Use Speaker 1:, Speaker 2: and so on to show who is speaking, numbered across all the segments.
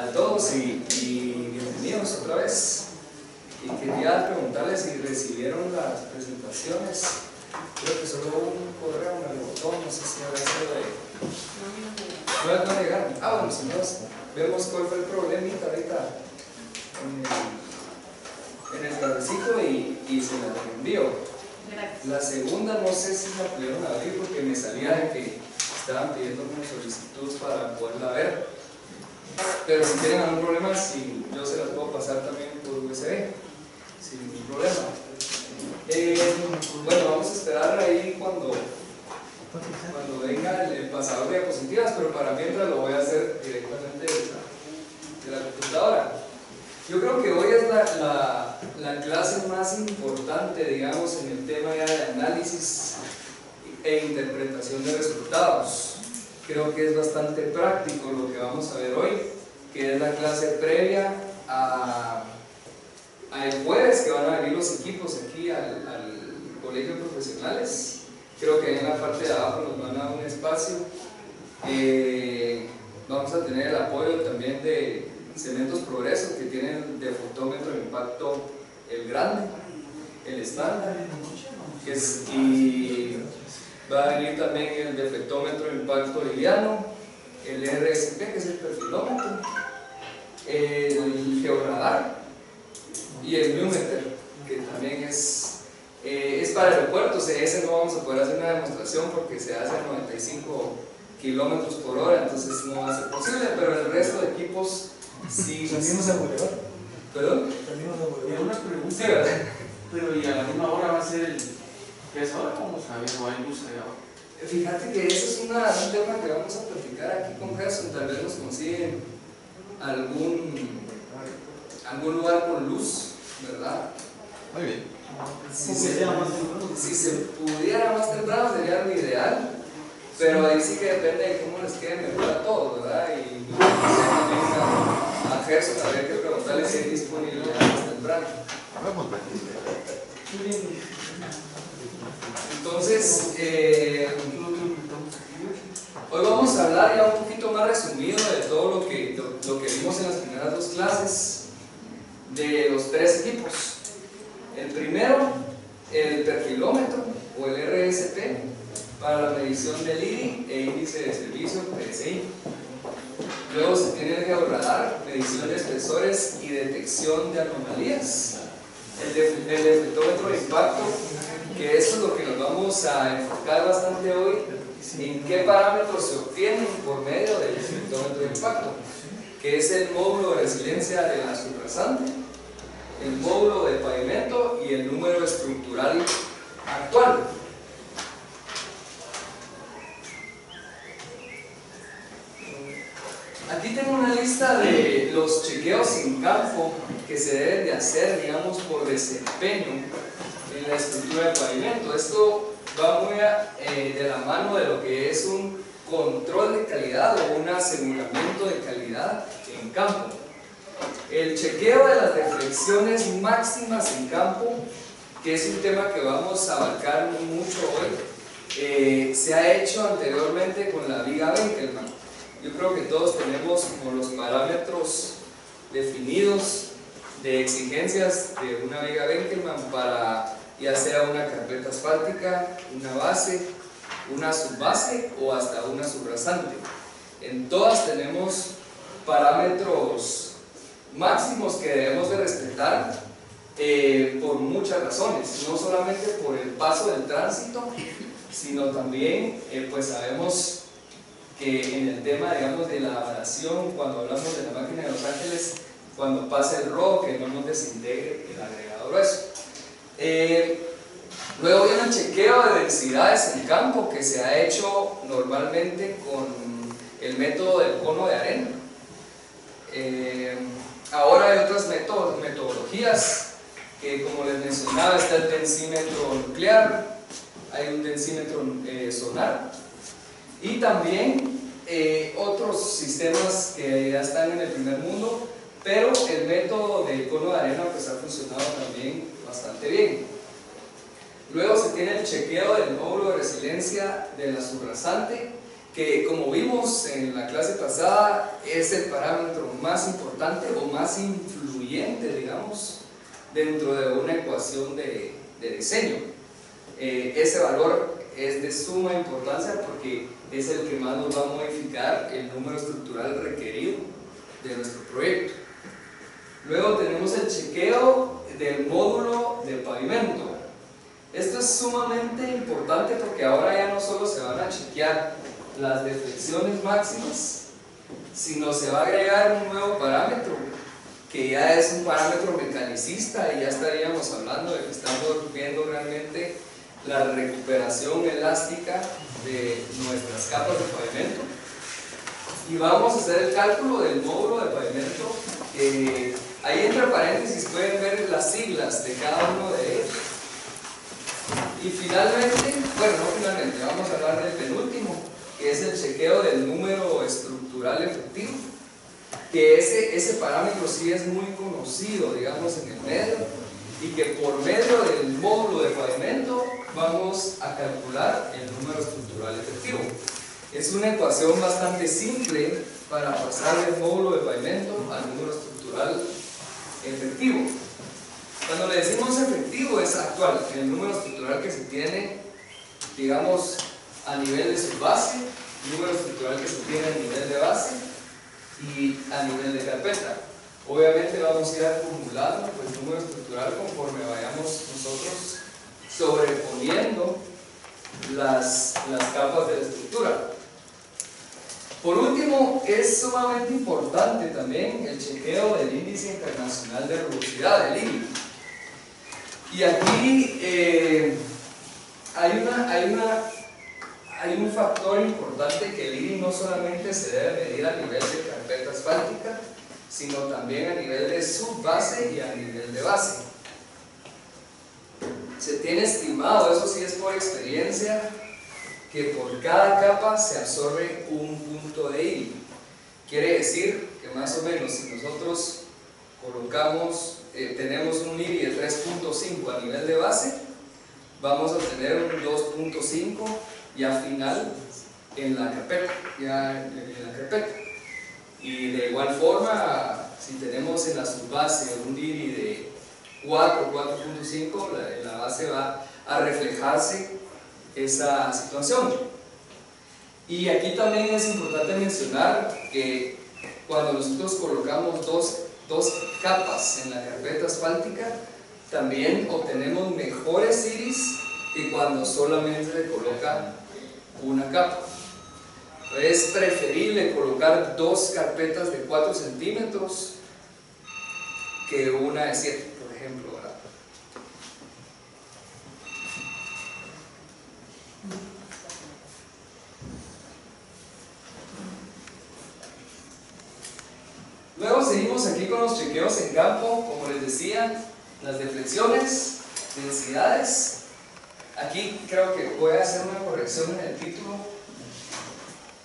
Speaker 1: a todos y bienvenidos otra vez. Y quería preguntarles si recibieron las presentaciones. Creo que solo un correo me rebotó, no sé si habrá sido de... No llegaron. Bueno, si no, vemos cuál fue el problemita ahorita en el tardecito y se la reenvío. La segunda no sé si la pudieron abrir porque me salía de que estaban pidiendo como solicitud para poderla ver. Pero si tienen algún problema, si yo se las puedo pasar también por USB, sin ningún problema. Bueno, vamos a esperar ahí cuando venga el pasador de diapositivas, pero para mientras lo voy a hacer directamente de la computadora. Yo creo que hoy es la clase más importante, digamos, en el tema ya de análisis e interpretación de resultados. Creo que es bastante práctico lo que vamos a ver hoy, que es la clase previa al jueves, que van a venir los equipos aquí al colegio de profesionales. Creo que ahí en la parte de abajo nos van a dar un espacio. Vamos a tener el apoyo también de Cementos Progreso, que tienen de fotómetro de impacto el grande, el estándar, y va a venir también el deflectómetro de impacto liviano, el RSP, que es el perfilómetro, el georradar y el Newmeter, que también es para aeropuertos. Ese no vamos a poder hacer una demostración porque se hace a 95 kilómetros por hora, entonces no va a ser posible, pero el resto de equipos sí.
Speaker 2: ¿Salimos a Bolívar?
Speaker 1: ¿Perdón?
Speaker 2: ¿Salimos a Bolívar?
Speaker 3: Una pregunta,
Speaker 1: Sí, ¿verdad?
Speaker 3: pero ¿y a la misma hora va a ser el pesador? ¿Cómo sabes? ¿O hay luz allá abajo?
Speaker 1: Fíjate que ese es un tema que vamos a platicar aquí con Gerson. Tal vez nos consiguen algún lugar con luz, ¿verdad?
Speaker 4: Muy bien.
Speaker 1: Si se pudiera más temprano sería lo ideal, pero ahí sí que depende de cómo les quede mejor a todos, ¿verdad? Y también a Gerson habría que preguntarle si hay disponibilidad más temprano.
Speaker 4: Vamos,
Speaker 1: Entonces, hoy vamos a hablar ya un poquito más resumido de todo lo que vimos en las primeras dos clases de los tres equipos. El primero, el perfilómetro o el RSP para la medición del IDI e índice de servicio, PSI. Luego se tiene el georradar, medición de espesores y detección de anomalías. El deflectómetro de impacto, que eso es lo que nos vamos a enfocar bastante hoy, en qué parámetros se obtienen por medio del deflectómetro de impacto, que es el módulo de resiliencia de la subrasante, el módulo de pavimento y el número estructural actual. Aquí tengo una lista de los chequeos en campo que se deben de hacer, digamos, por desempeño en la estructura de pavimento. Esto va muy de la mano de lo que es un control de calidad o un aseguramiento de calidad en campo. El chequeo de las deflexiones máximas en campo, que es un tema que vamos a abarcar mucho hoy, se ha hecho anteriormente con la viga Benkelman. Yo creo que todos tenemos como los parámetros definidos de exigencias de una viga Benkelman para ya sea una carpeta asfáltica, una base, una subbase o hasta una subrasante. En todas tenemos parámetros máximos que debemos de respetar por muchas razones, no solamente por el paso del tránsito, sino también pues sabemos que en el tema, digamos, de la abrasión, cuando hablamos de la máquina de Los Ángeles, cuando pasa el rojo, que no nos desintegre el agregado grueso. Luego viene el chequeo de densidades en campo, que se ha hecho normalmente con el método del cono de arena. Ahora hay otras metodologías, que como les mencionaba, está el densímetro nuclear, hay un densímetro sonar, y también otros sistemas que ya están en el primer mundo, pero el método del cono de arena pues ha funcionado también bastante bien. Luego se tiene el chequeo del módulo de resiliencia de la subrasante, que, como vimos en la clase pasada, es el parámetro más importante o más influyente, digamos, dentro de una ecuación de diseño. Ese valor es de suma importancia porque es el que más nos va a modificar el número estructural requerido de nuestro proyecto. Luego tenemos el chequeo del módulo de pavimento. Esto es sumamente importante porque ahora ya no solo se van a chequear las deflexiones máximas, sino se va a agregar un nuevo parámetro que ya es un parámetro mecanicista, y ya estaríamos hablando de que estamos viendo realmente la recuperación elástica de nuestras capas de pavimento. Y vamos a hacer el cálculo del módulo de pavimento. Ahí entre paréntesis pueden ver las siglas de cada uno de ellos. Y finalmente, bueno, no finalmente, vamos a hablar del penúltimo, que es el chequeo del número estructural efectivo, que ese parámetro sí es muy conocido, digamos, en el medio, y que por medio del módulo de pavimento vamos a calcular el número estructural efectivo. Es una ecuación bastante simple para pasar del módulo de pavimento al número estructural efectivo. Cuando le decimos efectivo es actual, el número estructural que se tiene, digamos, a nivel de su base, el número estructural que se tiene a nivel de base y a nivel de carpeta. Obviamente vamos a ir acumulando el número estructural conforme vayamos nosotros sobreponiendo las capas de la estructura. Por último, es sumamente importante también el chequeo del índice internacional de rugosidad, el INRI. Y aquí hay un factor importante, que el INRI no solamente se debe medir a nivel de carpeta asfáltica, sino también a nivel de subbase y a nivel de base. Se tiene estimado, eso sí es por experiencia, que por cada capa se absorbe un punto de INRI. Quiere decir que más o menos si nosotros colocamos, tenemos un INRI de 3.5 a nivel de base, vamos a tener un 2.5 ya final en la carpeta, Y de igual forma, si tenemos en la subbase un INRI de 4, 4.5, en la base va a reflejarse esa situación. Y aquí también es importante mencionar que cuando nosotros colocamos dos capas en la carpeta asfáltica, también obtenemos mejores INRIs que cuando solamente se coloca una capa. Es preferible colocar dos carpetas de 4 centímetros que una de 7, por ejemplo, ¿verdad? Luego seguimos aquí con los chequeos en campo, como les decía, las deflexiones, densidades. Aquí creo que voy a hacer una corrección en el título,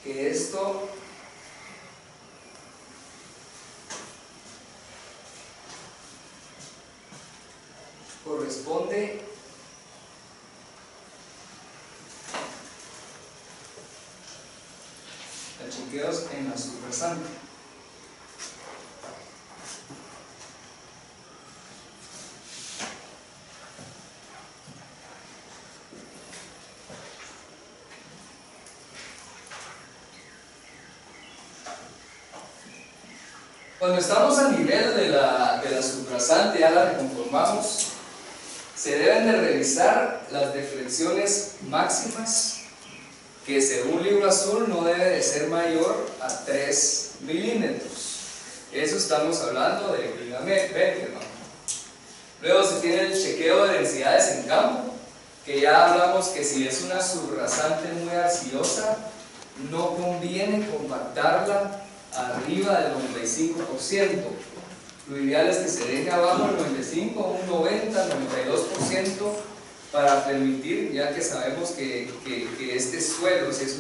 Speaker 1: que esto corresponde a chequeos en la subrasante. Cuando estamos a nivel de la subrasante, ya la reconformamos, se deben de revisar las deflexiones máximas, que según Libro Azul no debe de ser mayor a 3 milímetros. Eso estamos hablando de Beckerman. Luego se tiene el chequeo de densidades en campo, que ya hablamos que si es una subrasante muy arcillosa, no conviene compactarla arriba del 95%. Lo ideal es que se deje abajo el 95, un 90, 92%, para permitir, ya que sabemos que este suelo, si es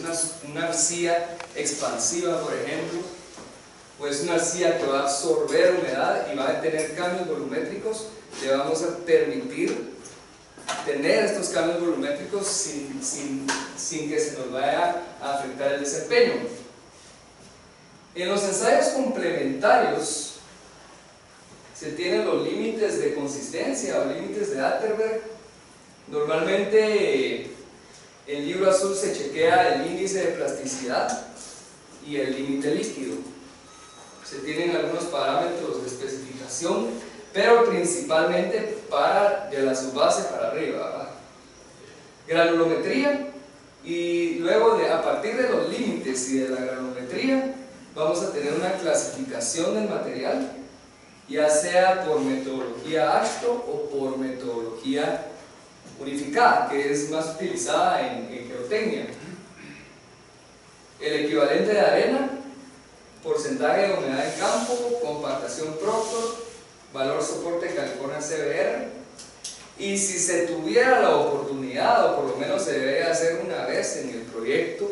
Speaker 1: una arcilla expansiva, por ejemplo, pues una arcilla que va a absorber humedad y va a tener cambios volumétricos, le vamos a permitir tener estos cambios volumétricos sin que se nos vaya a afectar el desempeño. En los ensayos complementarios se tienen los límites de consistencia o límites de Atterberg. Normalmente en el libro azul se chequea el índice de plasticidad y el límite líquido. Se tienen algunos parámetros de especificación, pero principalmente de la subbase para arriba, ¿verdad? Granulometría, y luego a partir de los límites y de la granulometría vamos a tener una clasificación del material, ya sea por metodología AASHTO o por metodología unificada, que es más utilizada en geotecnia. El equivalente de arena, porcentaje de humedad en campo, compactación Proctor, valor soporte California CBR, y si se tuviera la oportunidad, o por lo menos se debe hacer una vez en el proyecto,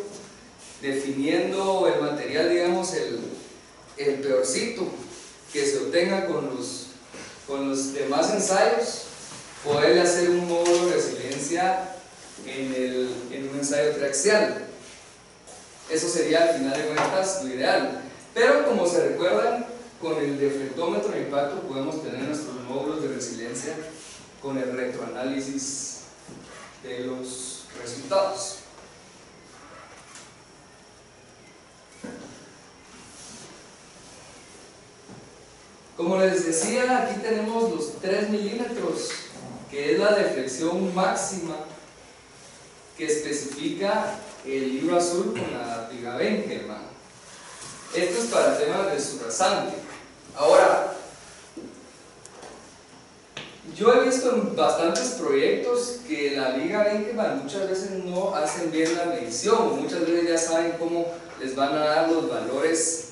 Speaker 1: definiendo el material, digamos el peorcito que se obtenga con los demás ensayos, poderle hacer un módulo de resiliencia en un ensayo triaxial. Eso sería al final de cuentas lo ideal, pero como se recuerdan, con el deflectómetro de impacto podemos tener nuestros módulos de resiliencia con el retroanálisis de los resultados. Como les decía, aquí tenemos los 3 milímetros, que es la deflexión máxima que especifica el libro azul con la viga Benkelman. Esto es para temas de subrasante. Ahora, yo he visto en bastantes proyectos que la viga Benkelman muchas veces no hacen bien la medición, muchas veces ya saben cómo les van a dar los valores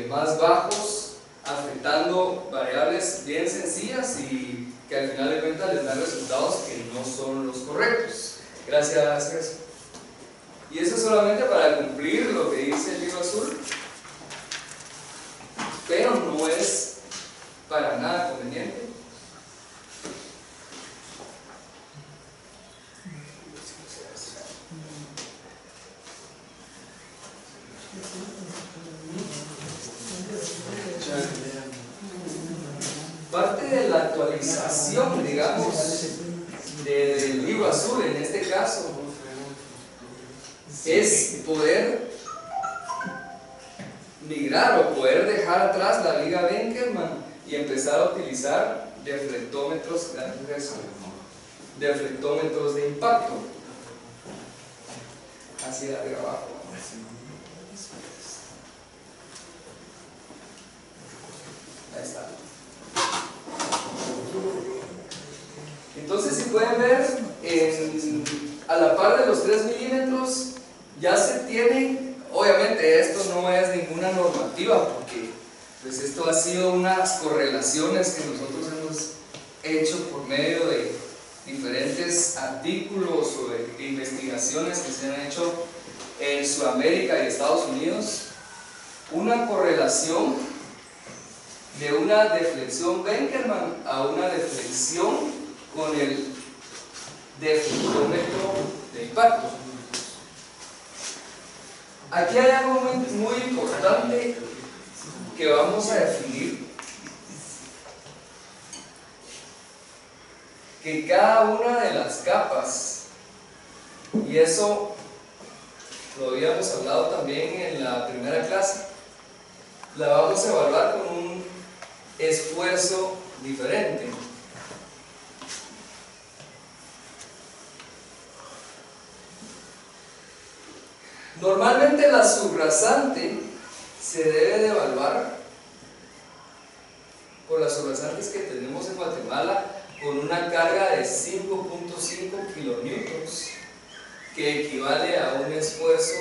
Speaker 1: más bajos, afectando variables bien sencillas y que al final de cuentas les dan resultados que no son los correctos. Gracias, Jesús. Y eso solamente para cumplir lo que dice el libro azul, pero no es para nada conveniente. Parte de la actualización, digamos, del libro azul en este caso, es poder migrar o poder dejar atrás la viga Benkelman y empezar a utilizar deflectómetros de impacto hacia arriba abajo. Ahí está. Entonces, si pueden ver, a la par de los 3 milímetros ya se tiene, obviamente esto no es ninguna normativa porque pues esto ha sido unas correlaciones que nosotros hemos hecho por medio de diferentes artículos o de investigaciones que se han hecho en Sudamérica y Estados Unidos, una correlación de una deflexión Benkelman a una deflexión con el deflectómetro de impacto. Aquí hay algo muy importante que vamos a definir, que cada una de las capas, y eso lo habíamos hablado también en la primera clase, la vamos a evaluar con un esfuerzo diferente. Normalmente la subrasante se debe de evaluar por las subrasantes que tenemos en Guatemala con una carga de 5.5 kilonewtons, que equivale a un esfuerzo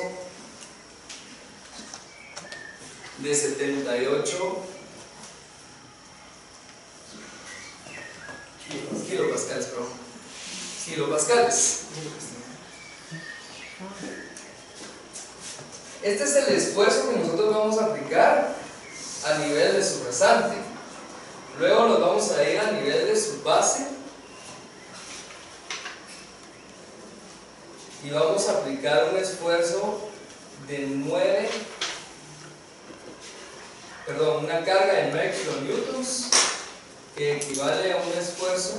Speaker 1: de 78 kilopascales. Este es el esfuerzo que nosotros vamos a aplicar a nivel de subrasante. Luego nos vamos a ir a nivel de subbase y vamos a aplicar un esfuerzo de una carga de 9 kilonewtons, que equivale a un esfuerzo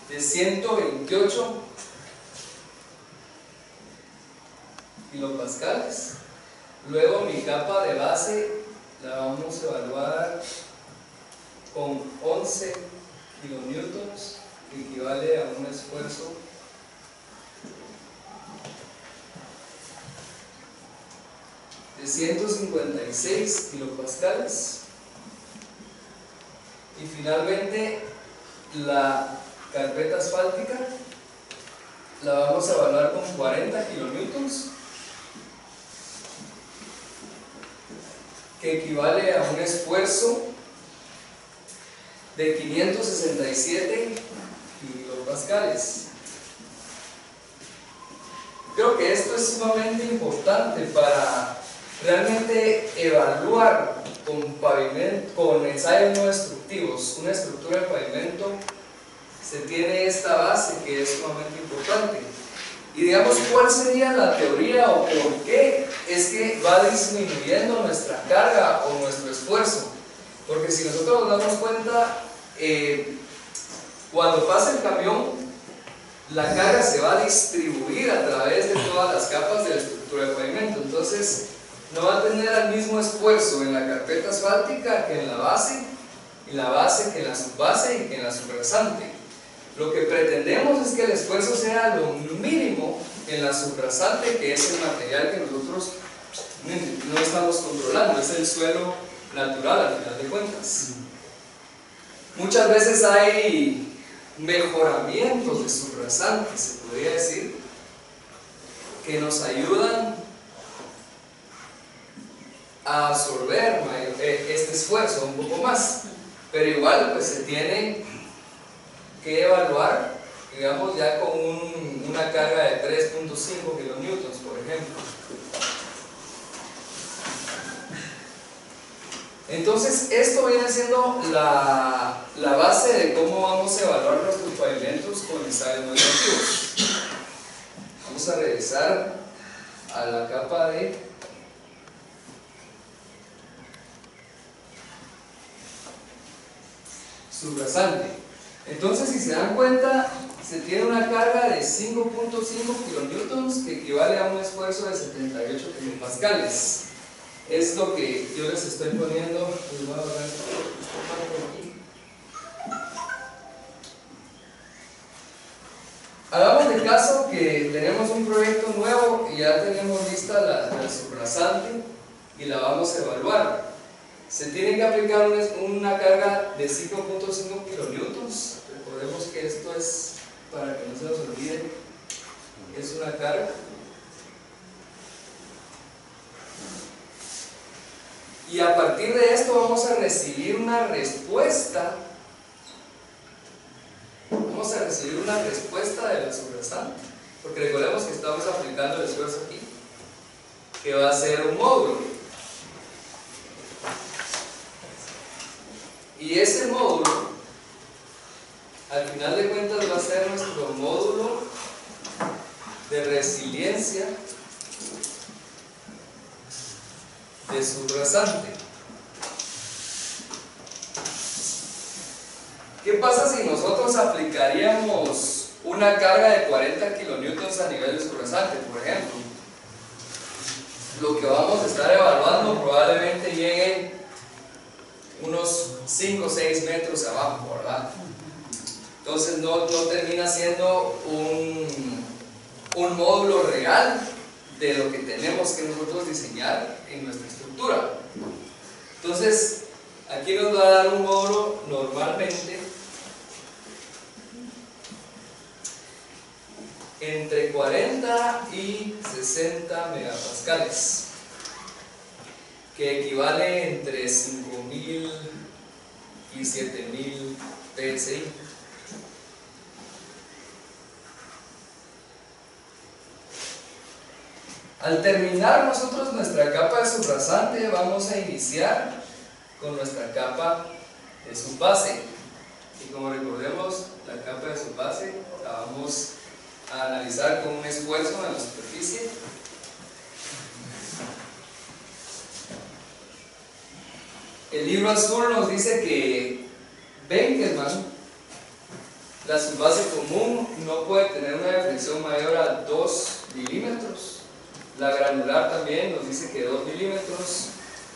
Speaker 1: de 128 kilopascales. Luego mi capa de base la vamos a evaluar con 11 kilonewtons, que equivale a un esfuerzo de 156 kilopascales. Y finalmente la carpeta asfáltica la vamos a evaluar con 40 kilonewtons, que equivale a un esfuerzo de 567 kilopascales. Creo que esto es sumamente importante para realmente evaluar con ensayos no destructivos una estructura de pavimento. Se tiene esta base que es sumamente importante. Y digamos, ¿cuál sería la teoría o por qué es que va disminuyendo nuestra carga o nuestro esfuerzo? Porque si nosotros nos damos cuenta, cuando pasa el camión, la carga se va a distribuir a través de todas las capas de la estructura de pavimento. Entonces, no va a tener el mismo esfuerzo en la carpeta asfáltica que en la base, y la base que en la subbase y que en la subrasante. Lo que pretendemos es que el esfuerzo sea lo mínimo en la subrasante, que es el material que nosotros no estamos controlando, es el suelo natural al final de cuentas. Muchas veces hay mejoramientos de subrasante, se podría decir, que nos ayudan a absorber este esfuerzo un poco más, pero igual pues se tiene que evaluar, digamos, ya con una carga de 3.5 kilonewtons, por ejemplo. Entonces, esto viene siendo la base de cómo vamos a evaluar nuestros pavimentos con ensayos no destructivos. Vamos a regresar a la capa de subrasante. Entonces, si se dan cuenta, se tiene una carga de 5.5 kilonewtons, que equivale a un esfuerzo de 78 kilopascales. Es lo que yo les estoy poniendo. Les voy a borrar esta parte aquí. Hagamos de caso que tenemos un proyecto nuevo y ya tenemos lista la subrasante y la vamos a evaluar. Se tiene que aplicar una carga de 5.5 kilonewtons. Recordemos que esto es, para que no se nos olvide, es una carga. Y a partir de esto vamos a recibir una respuesta. Vamos a recibir una respuesta de la subrasante, porque recordemos que estamos aplicando el esfuerzo aquí, que va a ser un módulo. Y ese módulo, al final de cuentas, va a ser nuestro módulo de resiliencia de subrasante. ¿Qué pasa si nosotros aplicaríamos una carga de 40 kilonewtons a nivel de subrasante, por ejemplo? Lo que vamos a estar evaluando probablemente llegue unos 5 o 6 metros abajo, ¿verdad? Entonces no termina siendo un módulo real de lo que tenemos que nosotros diseñar en nuestra estructura. Entonces, aquí nos va a dar un módulo normalmente entre 40 y 60 megapascales, que equivale entre 5000 y 7000 PSI. Al terminar nosotros nuestra capa de subrasante, vamos a iniciar con nuestra capa de subbase. Y como recordemos, la capa de subbase la vamos a analizar con un esfuerzo en la superficie. El libro azul nos dice que Benkelman, la subbase común, no puede tener una deflexión mayor a 2 milímetros. La granular también nos dice que 2 milímetros.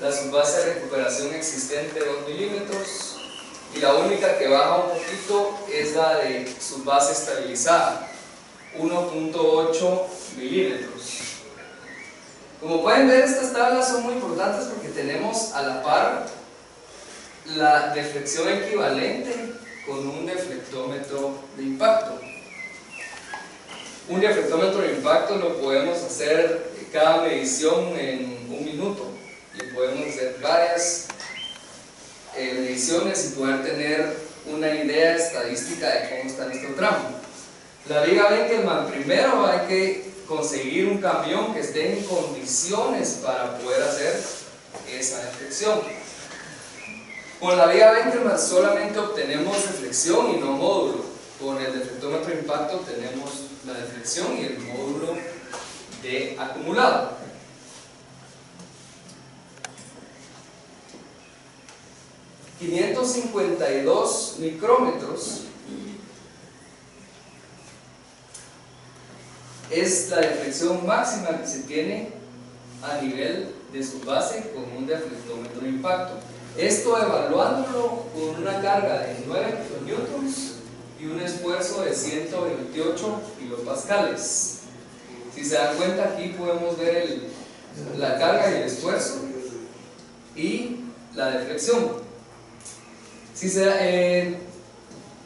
Speaker 1: La subbase de recuperación existente 2 milímetros. Y la única que baja un poquito es la de subbase estabilizada, 1.8 milímetros. Como pueden ver, estas tablas son muy importantes porque tenemos a la par la deflexión equivalente con un deflectómetro de impacto. Un deflectómetro de impacto lo podemos hacer cada medición en 1 minuto y podemos hacer varias mediciones y poder tener una idea estadística de cómo está nuestro tramo. La viga Benkelman, primero hay que conseguir un camión que esté en condiciones para poder hacer esa deflexión. Con la viga Benkelman solamente obtenemos deflexión y no módulo. Con el deflectómetro de impacto obtenemos la deflexión y el módulo de acumulado. ...552 micrómetros es la deflexión máxima que se tiene a nivel de subbase con un deflectómetro de impacto. Esto evaluándolo con una carga de 9 kilonewtons y un esfuerzo de 128 kilopascales. Si se dan cuenta, aquí podemos ver la carga y el esfuerzo y la deflexión.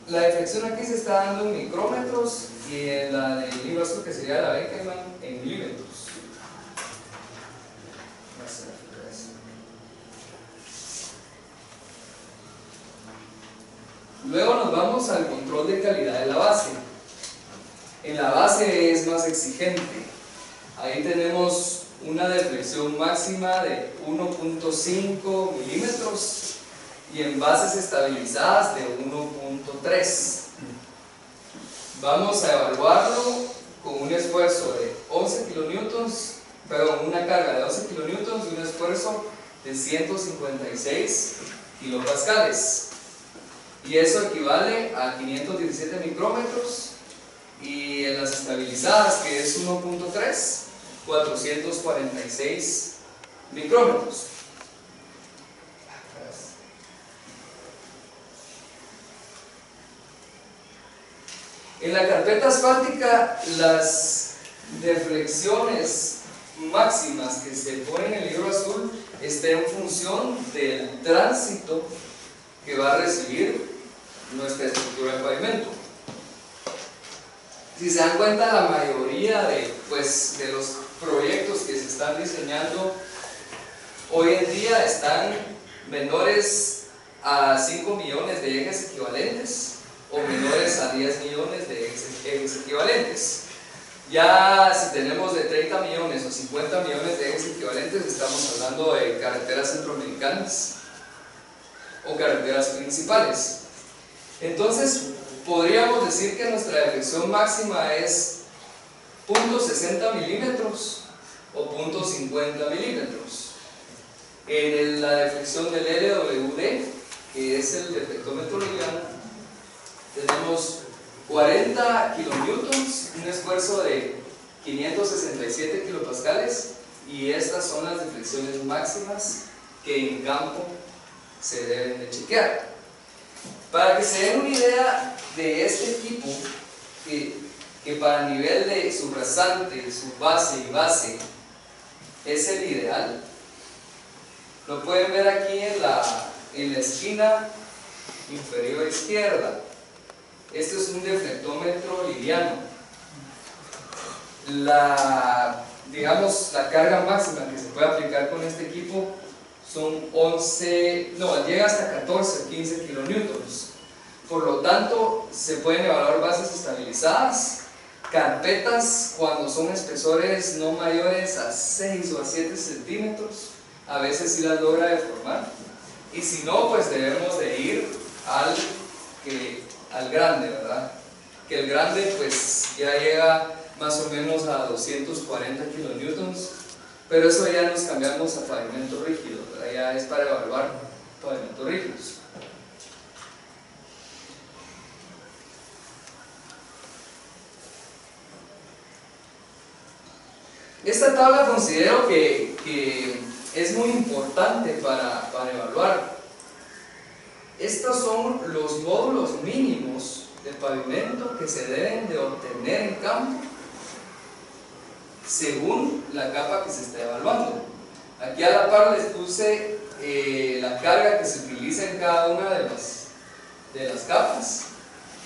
Speaker 1: La deflexión aquí se está dando en micrómetros y la del libro azul, que sería la Benkelman, en milímetros. Luego nos vamos al control de calidad de la base. En la base es más exigente. Ahí tenemos una deflexión máxima de 1.5 milímetros y en bases estabilizadas de 1.3. Vamos a evaluarlo con un esfuerzo de 11 kilonewtons, perdón, una carga de 11 kilonewtons y un esfuerzo de 156 kilopascales. Y eso equivale a 517 micrómetros, y en las estabilizadas, que es 1.3, 446 micrómetros. En la carpeta asfáltica, las deflexiones máximas que se ponen en el libro azul están en función del tránsito que va a recibir nuestra estructura de pavimento. Si se dan cuenta, la mayoría de los proyectos que se están diseñando hoy en día están menores a 5 millones de ejes equivalentes o menores a 10 millones de ejes equivalentes. Ya si tenemos de 30 millones o 50 millones de ejes equivalentes, estamos hablando de carreteras centroamericanas o carreteras principales. Entonces podríamos decir que nuestra deflexión máxima es 0.60 milímetros o 0.50 milímetros. En la deflexión del LWD, que es el deflectómetro liviano, tenemos 40 kilonewtons, un esfuerzo de 567 kilopascales, y estas son las deflexiones máximas que en campo se deben de chequear. Para que se den una idea de este equipo, que para nivel de subrasante, subbase y base es el ideal, lo pueden ver aquí en la esquina inferior izquierda. Este es un deflectómetro liviano. La carga máxima que se puede aplicar con este equipo son llega hasta 14 o 15 kilonewtons. Por lo tanto, se pueden evaluar bases estabilizadas Carpetas cuando son espesores no mayores a 6 o a 7 centímetros, a veces sí las logra deformar. Y si no, pues debemos de ir al grande, ¿verdad? Que el grande pues ya llega más o menos a 240 kilonewtons, pero eso ya nos cambiamos a pavimento rígido, ¿verdad? Ya es para evaluar pavimentos rígidos. Esta tabla considero que es muy importante para evaluar. Estos son los módulos mínimos de pavimento que se deben de obtener en campo según la capa que se está evaluando. Aquí a la par les puse la carga que se utiliza en cada una de las capas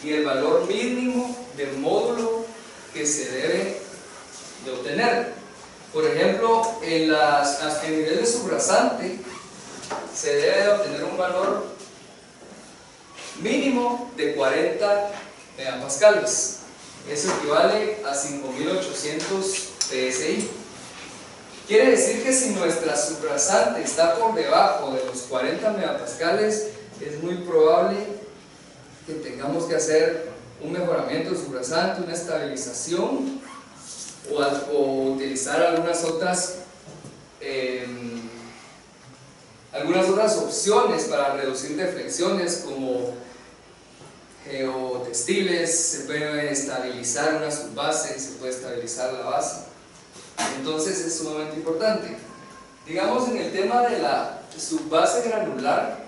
Speaker 1: y el valor mínimo de módulo que se debe de obtener. Por ejemplo, en nivel de subrasante se debe de obtener un valor mínimo de 40 megapascales. Eso equivale a 5800 PSI. Quiere decir que si nuestra subrasante está por debajo de los 40 megapascales, es muy probable que tengamos que hacer un mejoramiento de subrasante, una estabilización o utilizar algunas otras opciones para reducir deflexiones como geotextiles. Se puede estabilizar una subbase y se puede estabilizar la base. Entonces es sumamente importante. Digamos, en el tema de la subbase granular,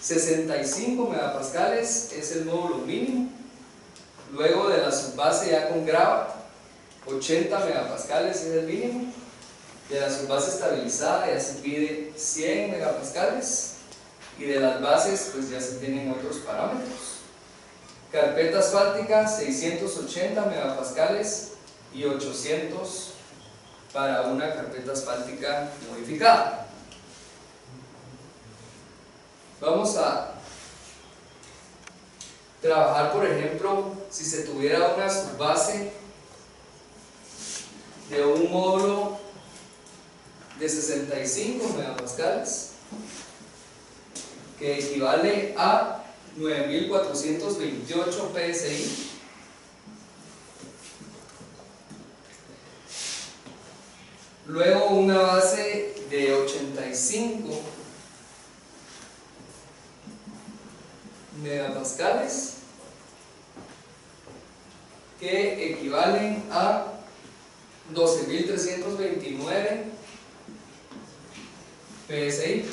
Speaker 1: 65 megapascales es el módulo mínimo. Luego de la subbase ya con grava, 80 megapascales es el mínimo. De la subbase estabilizada ya se pide 100 megapascales. Y de las bases pues ya se tienen otros parámetros. Carpeta asfáltica, 680 megapascales y 800 para una carpeta asfáltica modificada. Vamos a trabajar, por ejemplo, si se tuviera una subbase de un módulo de 65 megapascales, que equivale a 9428 PSI. Luego una base de 85 megapascales, que equivalen a 12.329 PSI.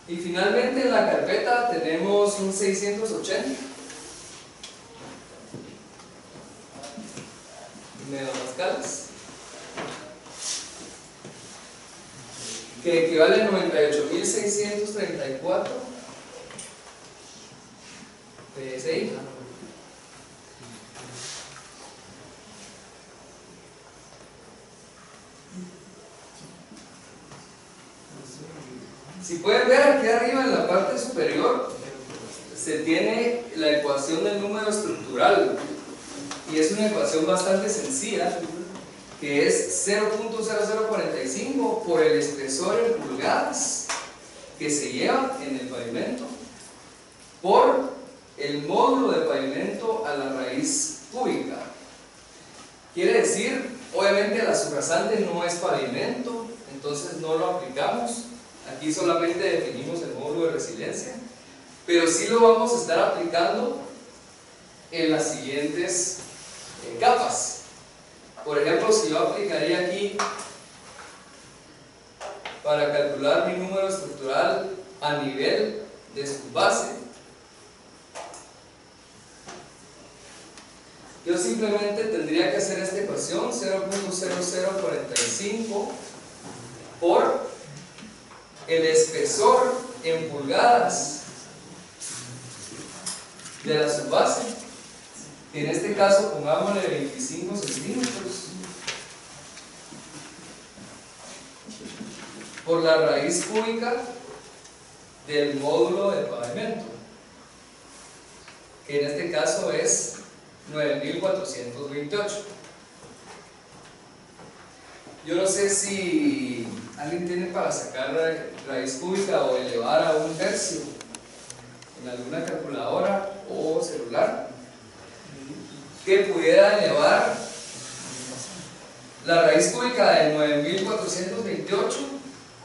Speaker 1: Y finalmente en la carpeta tenemos un 680 megapascales, que equivale a 98.634 PSI. Si pueden ver aquí arriba en la parte superior se tiene la ecuación del número estructural, y es una ecuación bastante sencilla, que es 0.0045 por el espesor en pulgadas que se lleva en el pavimento por el módulo de pavimento a la raíz cúbica. Quiere decir, obviamente la subrasante no es pavimento, entonces no lo aplicamos. Aquí solamente definimos el módulo de resiliencia, pero sí lo vamos a estar aplicando en las siguientes capas. Por ejemplo, si yo aplicaría aquí para calcular mi número estructural a nivel de subbase, yo simplemente tendría que hacer esta ecuación, 0.0045 por el espesor en pulgadas de la subbase, que en este caso pongámosle 25 centímetros, por la raíz cúbica del módulo de pavimento, que en este caso es 9.428. Yo no sé si alguien tiene para sacar raíz cúbica o elevar a 1/3 en alguna calculadora o celular que pudiera elevar la raíz cúbica de 9.428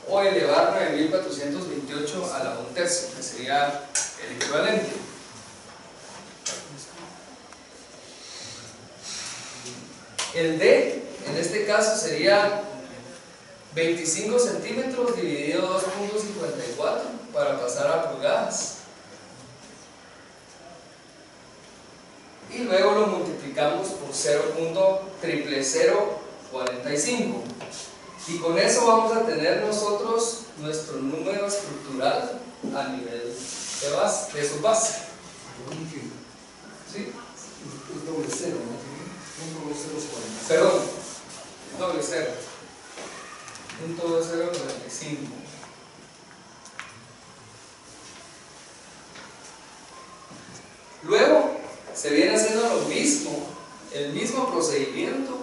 Speaker 1: o elevar 9.428 a la 1/3, que sería el equivalente. El D en este caso sería 25 centímetros dividido 2.54 para pasar a pulgadas. Y luego lo multiplicamos por 0.00045. Y con eso vamos a tener nosotros nuestro número estructural a nivel de base, de su base. ¿Sí?
Speaker 2: Es doble cero, ¿no? Punto 0.045.
Speaker 1: Perdón, doble cero. Punto 0.45. Luego se viene haciendo lo mismo, el mismo procedimiento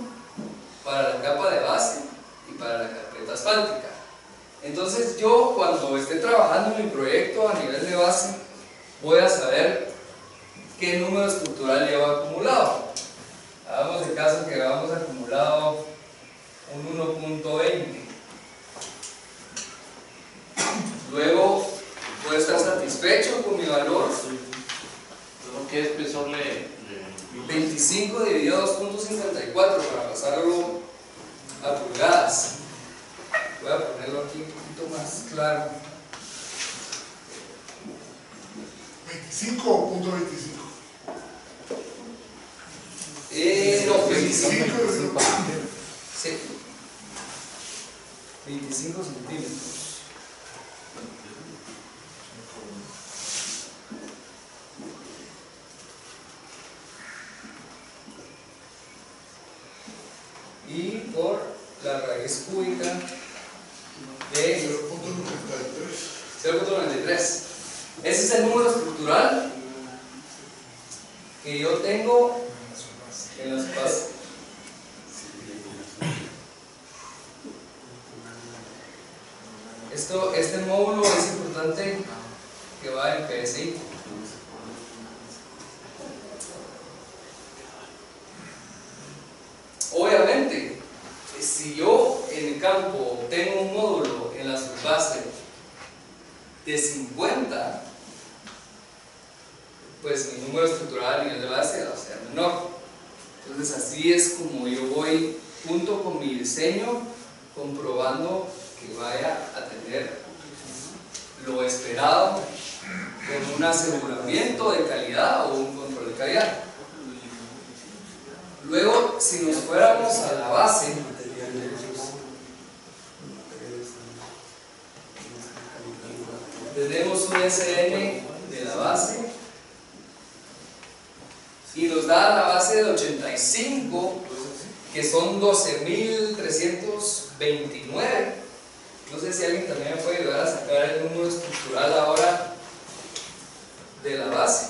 Speaker 1: para la capa de base y para la carpeta asfáltica. Entonces yo, cuando esté trabajando en mi proyecto a nivel de base, voy a saber qué número estructural llevo acumulado. Hagamos el caso que habíamos acumulado un 1.20. Luego voy a estar satisfecho con mi valor.
Speaker 3: ¿Qué espesor le
Speaker 1: 25 dividido 2.54 para pasarlo a pulgadas. Voy a ponerlo aquí un poquito más claro.
Speaker 2: 25 o punto 25.
Speaker 1: No,
Speaker 2: 25.
Speaker 1: Sí. 25 centímetros. Y por la raíz cúbica de 0.93. Ese es el número estructural que yo tengo en las bases. Este módulo es importante que va en PSI. Obviamente, si yo en el campo tengo un módulo en la subbase de 50, pues mi número estructural a nivel de base va a ser menor. Entonces así es como yo voy junto con mi diseño comprobando que vaya a tener lo esperado con un aseguramiento de calidad o un control de calidad. Luego, si nos fuéramos a la base, tenemos un SN de la base y nos da la base de 85, que son 12.329. No sé si alguien también me puede ayudar a sacar el número estructural ahora de la base,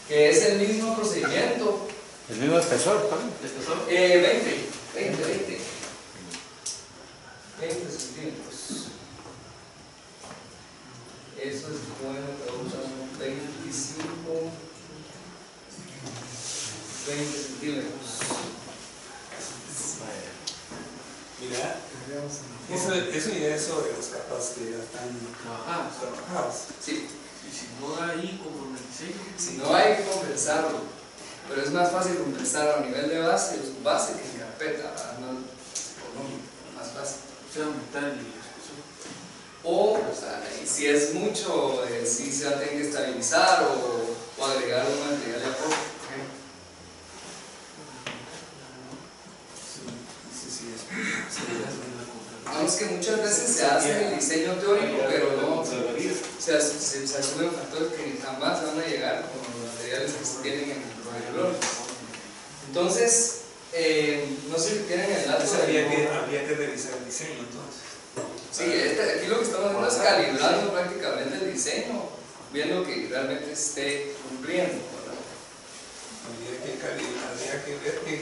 Speaker 1: que es el mismo procedimiento.
Speaker 3: El mismo espesor, ¿no?
Speaker 1: 20 centímetros. Eso es bueno, preguntan 25, 20 centímetros.
Speaker 4: Mira, eso ya es sobre las capas que ya están trabajadas.
Speaker 1: Sí.
Speaker 3: Y si no hay conforme el diseño.
Speaker 1: Si no hay que compensarlo, pero es más fácil compensar a nivel de base o subbase que en carpeta, más económico, más fácil.
Speaker 3: O sea, aumentar el espesor.
Speaker 1: O sea, y si es mucho, si se va a tener que estabilizar o agregar un material de apoyo. Vamos que muchas veces se hace el diseño teórico, pero no se asumen factores que jamás van a llegar con los materiales que se tienen en el proyecto. Entonces, no sé si tienen el dato.
Speaker 4: Habría que revisar el diseño entonces.
Speaker 1: Sí, aquí lo que estamos haciendo es calibrando prácticamente el diseño viendo que realmente esté cumpliendo, ¿verdad?
Speaker 4: Habría que ver qué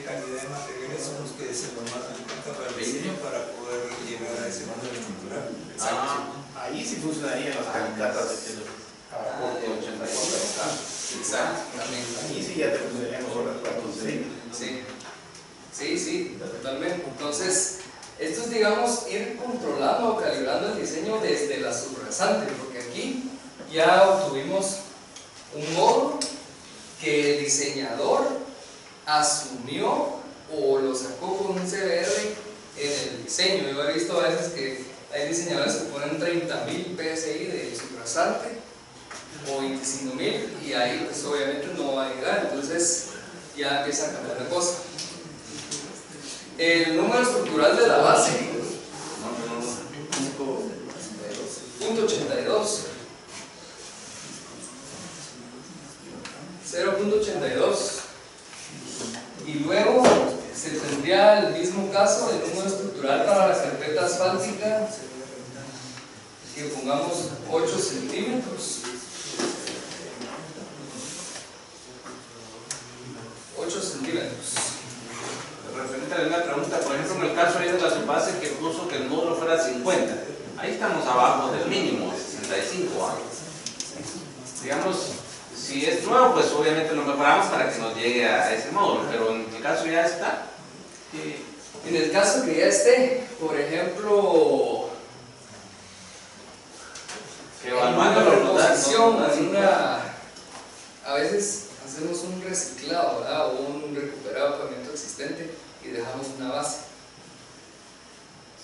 Speaker 4: calidad de materiales son los que se toman en cuenta para el diseño para poder llegar a ese modelo estructural.
Speaker 5: Ahí sí funcionarían las calicatas de
Speaker 3: 84.
Speaker 1: Exactamente.
Speaker 5: ahí sí ya te funcionarían mejor las cuantos de
Speaker 1: Sí, totalmente. Entonces, esto es, digamos, ir controlando o calibrando el diseño desde la subrasante, porque aquí ya obtuvimos un módulo que el diseñador asumió o lo sacó con un CBR en el diseño. Yo he visto a veces que hay diseñadores que ponen 30.000 PSI de subrasante o 25.000 y ahí pues obviamente no va a llegar, entonces ya empieza a cambiar la cosa. El número estructural de la base, punto 82, 0.82, y luego se tendría el mismo caso del número estructural para la carpeta asfáltica, que pongamos 8 centímetros. 8 centímetros.
Speaker 3: Referente a una pregunta, por ejemplo, en el caso ahí de la subbase que puso que el módulo fuera 50, ahí estamos abajo del mínimo, 65. Digamos, si es nuevo, pues obviamente lo mejoramos para que nos llegue a ese módulo, pero en el caso ya está.
Speaker 1: En el caso que ya esté, por ejemplo,
Speaker 3: Que
Speaker 1: en
Speaker 3: evaluando
Speaker 1: una
Speaker 3: los datos,
Speaker 1: reposición,
Speaker 3: ¿no?
Speaker 1: a veces hacemos un reciclado, ¿verdad? O un recuperado de pavimento existente y dejamos una base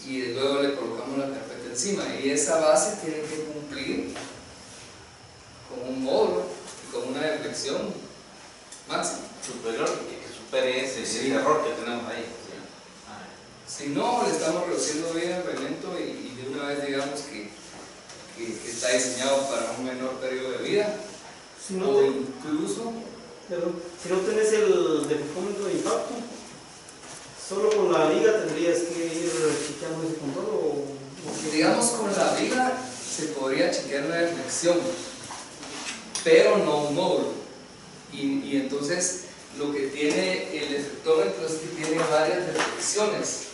Speaker 1: y luego le colocamos la carpeta encima, y esa base tiene que cumplir con un módulo y con una deflexión máxima
Speaker 3: Superior, que supere ese error que tenemos ahí.
Speaker 1: Si no, le estamos reduciendo bien el pavimento y de una vez digamos que está diseñado para un menor periodo de vida,
Speaker 6: Si no,
Speaker 1: o incluso
Speaker 6: si no tenés el depósito de impacto, solo con la viga tendrías que ir chequeando ese control o
Speaker 1: digamos con la viga se podría chequear una deflexión, pero no un módulo, y entonces lo que tiene el efectómetro es que tiene varias deflexiones,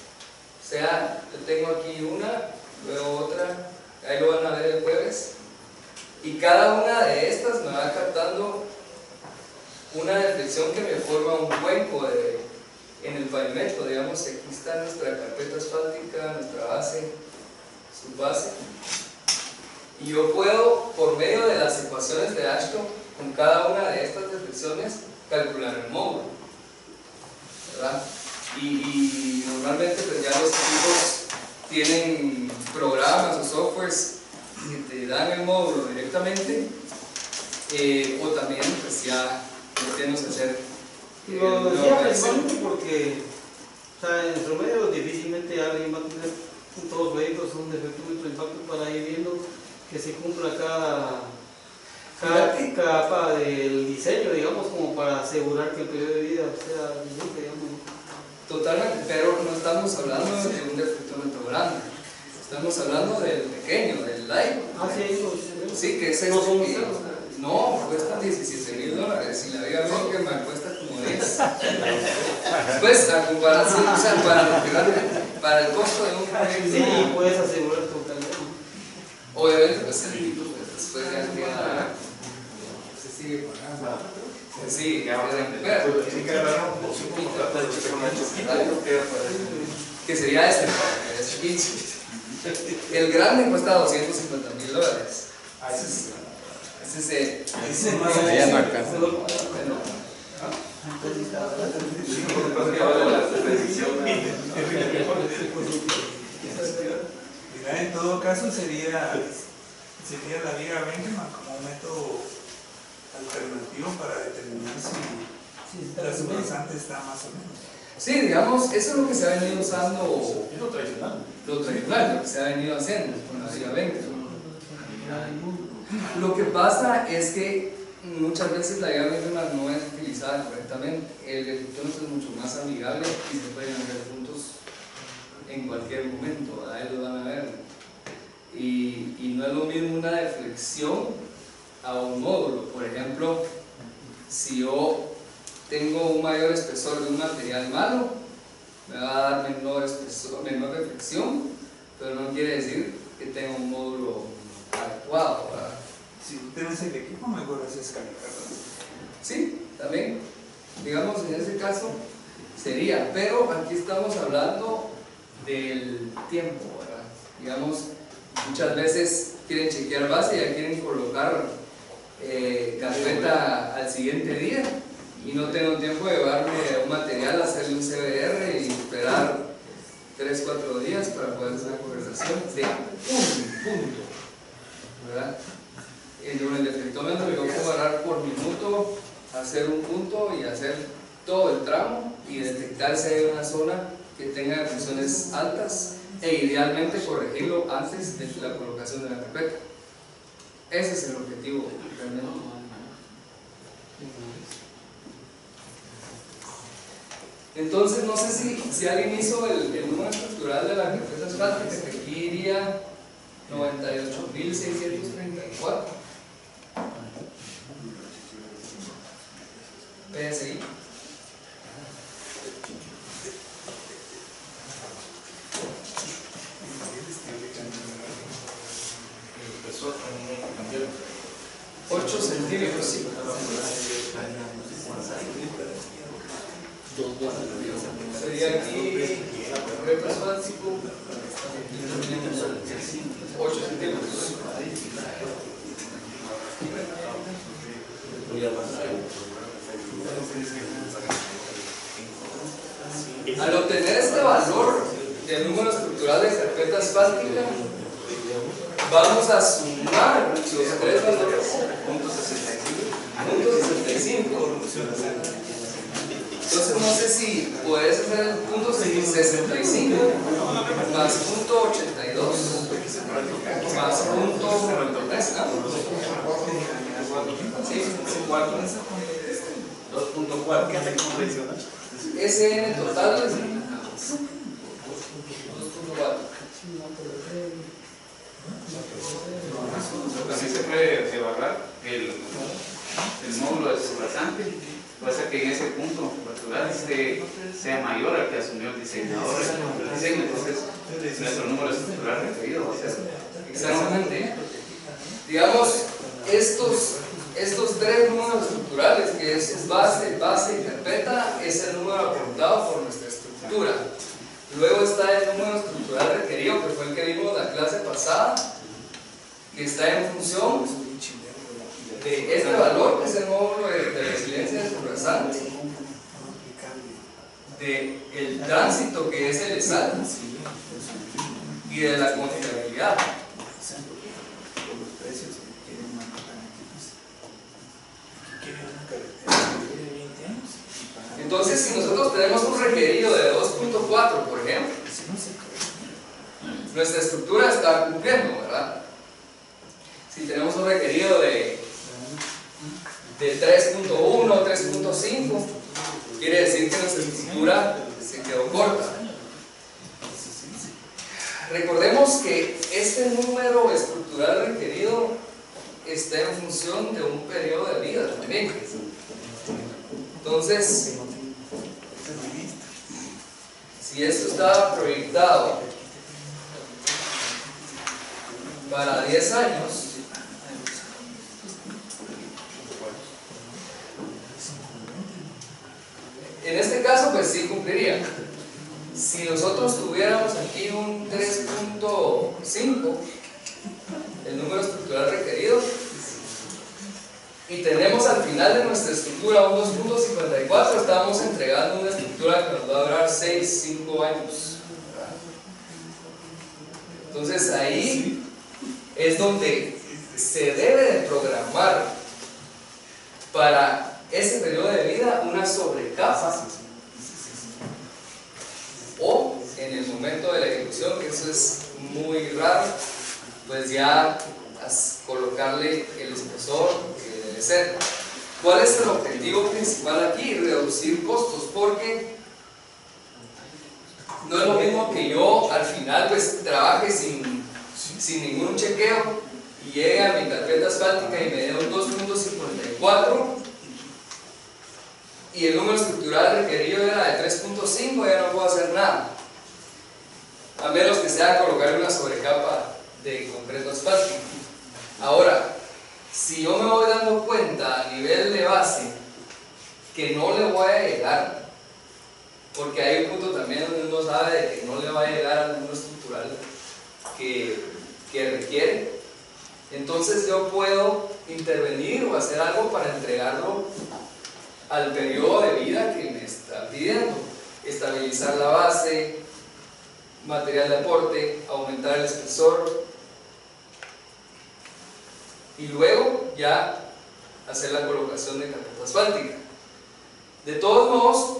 Speaker 1: o sea, yo tengo aquí una, luego otra, ahí lo van a ver el jueves, y cada una de estas me va captando una deflexión que me forma un cuenco en el pavimento. Digamos, aquí está nuestra carpeta asfáltica, nuestra base, subbase, y yo puedo, por medio de las ecuaciones de Ashton, con cada una de estas deflexiones calcular el módulo, ¿verdad? Y normalmente pues ya los equipos tienen programas o softwares que te dan el módulo directamente, o también pues ya tenemos que hacer
Speaker 6: lo decía principalmente porque, o sea, en nuestro medio difícilmente alguien va a tener todos los vehículos un defectómetro de impacto para ir viendo que se cumpla cada capa del diseño, digamos, como para asegurar que el periodo de vida sea vigente, digamos.
Speaker 1: totalmente, pero no estamos hablando de un defectómetro grande, estamos hablando del pequeño, del light. Sí, que es
Speaker 6: no son
Speaker 1: que no, cuestan $17,000, y la viga que me cuesta como 10. Pues a comparación, o sea, para el costo de un proyecto,
Speaker 6: Sí, puedes asegurar tu calidad.
Speaker 1: obviamente pues el equipo pues, después ya queda,
Speaker 2: Se sigue pagando.
Speaker 1: sí, ya recupera, que sería este, que es 15. El grande cuesta $250,000. Ese es
Speaker 4: más
Speaker 7: Ya no alcanza.
Speaker 4: Mira, en todo caso sería la viga Benjamin como un método alternativo para determinar si la subrasante está más o menos.
Speaker 1: Sí, digamos, eso es lo que se ha venido usando,
Speaker 5: Es lo tradicional.
Speaker 1: lo que se ha venido haciendo con la viga Benjamin. Lo que pasa es que muchas veces la viga Benjamin no es utilizada correctamente. El defectómetro es mucho más amigable y se pueden ver puntos en cualquier momento, ahí lo van a ver. Y no es lo mismo una deflexión a un módulo. Por ejemplo, si yo tengo un mayor espesor de un material malo, me va a dar menor espesor, menor reflexión, pero no quiere decir que tenga un módulo adecuado, ¿verdad?
Speaker 4: Si tú tienes el equipo, mejor es escalar.
Speaker 1: Sí, también, digamos en ese caso sería, pero aquí estamos hablando del tiempo, ¿verdad? Digamos, muchas veces quieren chequear base y ya quieren colocar carpeta al siguiente día y no tengo tiempo de llevarme un material, hacerle un CBR y esperar 3-4 días para poder hacer una conversación de un punto, ¿verdad? En el deflectómetro yo puedo agarrar por minuto, hacer un punto y hacer todo el tramo y detectar si hay una zona que tenga presiones altas e idealmente corregirlo antes de la colocación de la carpeta. Ese es el objetivo realmente. Entonces no sé si alguien hizo el número estructural de la carpeta asfáltica, que aquí iría 98.634 PSI.
Speaker 3: Empezó a cambiar.
Speaker 1: 8 centímetros, sí. Sería aquí repaso básico 8 centímetros. Al obtener este valor del número estructural de carpeta asfáltica, vamos a sumar los tres valores. Punto 65. Entonces no sé si puedes hacer el punto 65 más punto 82 más punto 93, ¿no? Sí,
Speaker 3: 2.4.
Speaker 1: SN total es 2.4.
Speaker 3: También se puede evaluar el módulo desplazante, puede ser que en ese punto estructural sea mayor al que asumió el diseñador del diseño, entonces nuestro número estructural requerido va a ser
Speaker 1: exactamente. Digamos, estos tres números estructurales, que es base y carpeta, es el número aportado por nuestra estructura. Luego está el número estructural requerido, que fue el que vimos la clase pasada, que está en función de este valor, que es el módulo de resiliencia desplazante, de el tránsito, que es el ESAL, y de la confiabilidad. Entonces, si nosotros tenemos un requerido de 2.4, por ejemplo, nuestra estructura está cumpliendo, ¿verdad? Si tenemos un requerido de 3.1, 3.5, quiere decir que nuestra estructura se quedó corta. Recordemos que este número estructural requerido está en función de un periodo de vida también. Entonces, si esto estaba proyectado para 10 años, en este caso pues sí cumpliría. Si nosotros tuviéramos aquí un 3.5, el número estructural requerido, y tenemos al final de nuestra estructura un 2.54, estamos entregando una estructura que nos va a durar 6-5 años. Entonces ahí es donde se debe de programar para ese periodo de vida una sobrecapa, o en el momento de la ejecución, que eso es muy raro, pues ya colocarle el espesor que debe ser. ¿Cuál es el objetivo principal aquí? Reducir costos, porque no es lo mismo que yo al final pues trabaje sin ningún chequeo y llegue a mi carpeta asfáltica y me dé un 2.54 y el número estructural requerido era de 3.5, ya no puedo hacer nada, a menos que sea colocar una sobrecapa de concreto asfáltico. Ahora, si yo me voy dando cuenta a nivel de base que no le voy a llegar, porque hay un punto también donde uno sabe de que no le va a llegar al número estructural que requiere, entonces yo puedo intervenir o hacer algo para entregarlo al periodo de vida que me está pidiendo. Estabilizar la base, material de aporte, aumentar el espesor y luego ya hacer la colocación de carpeta asfáltica. De todos modos,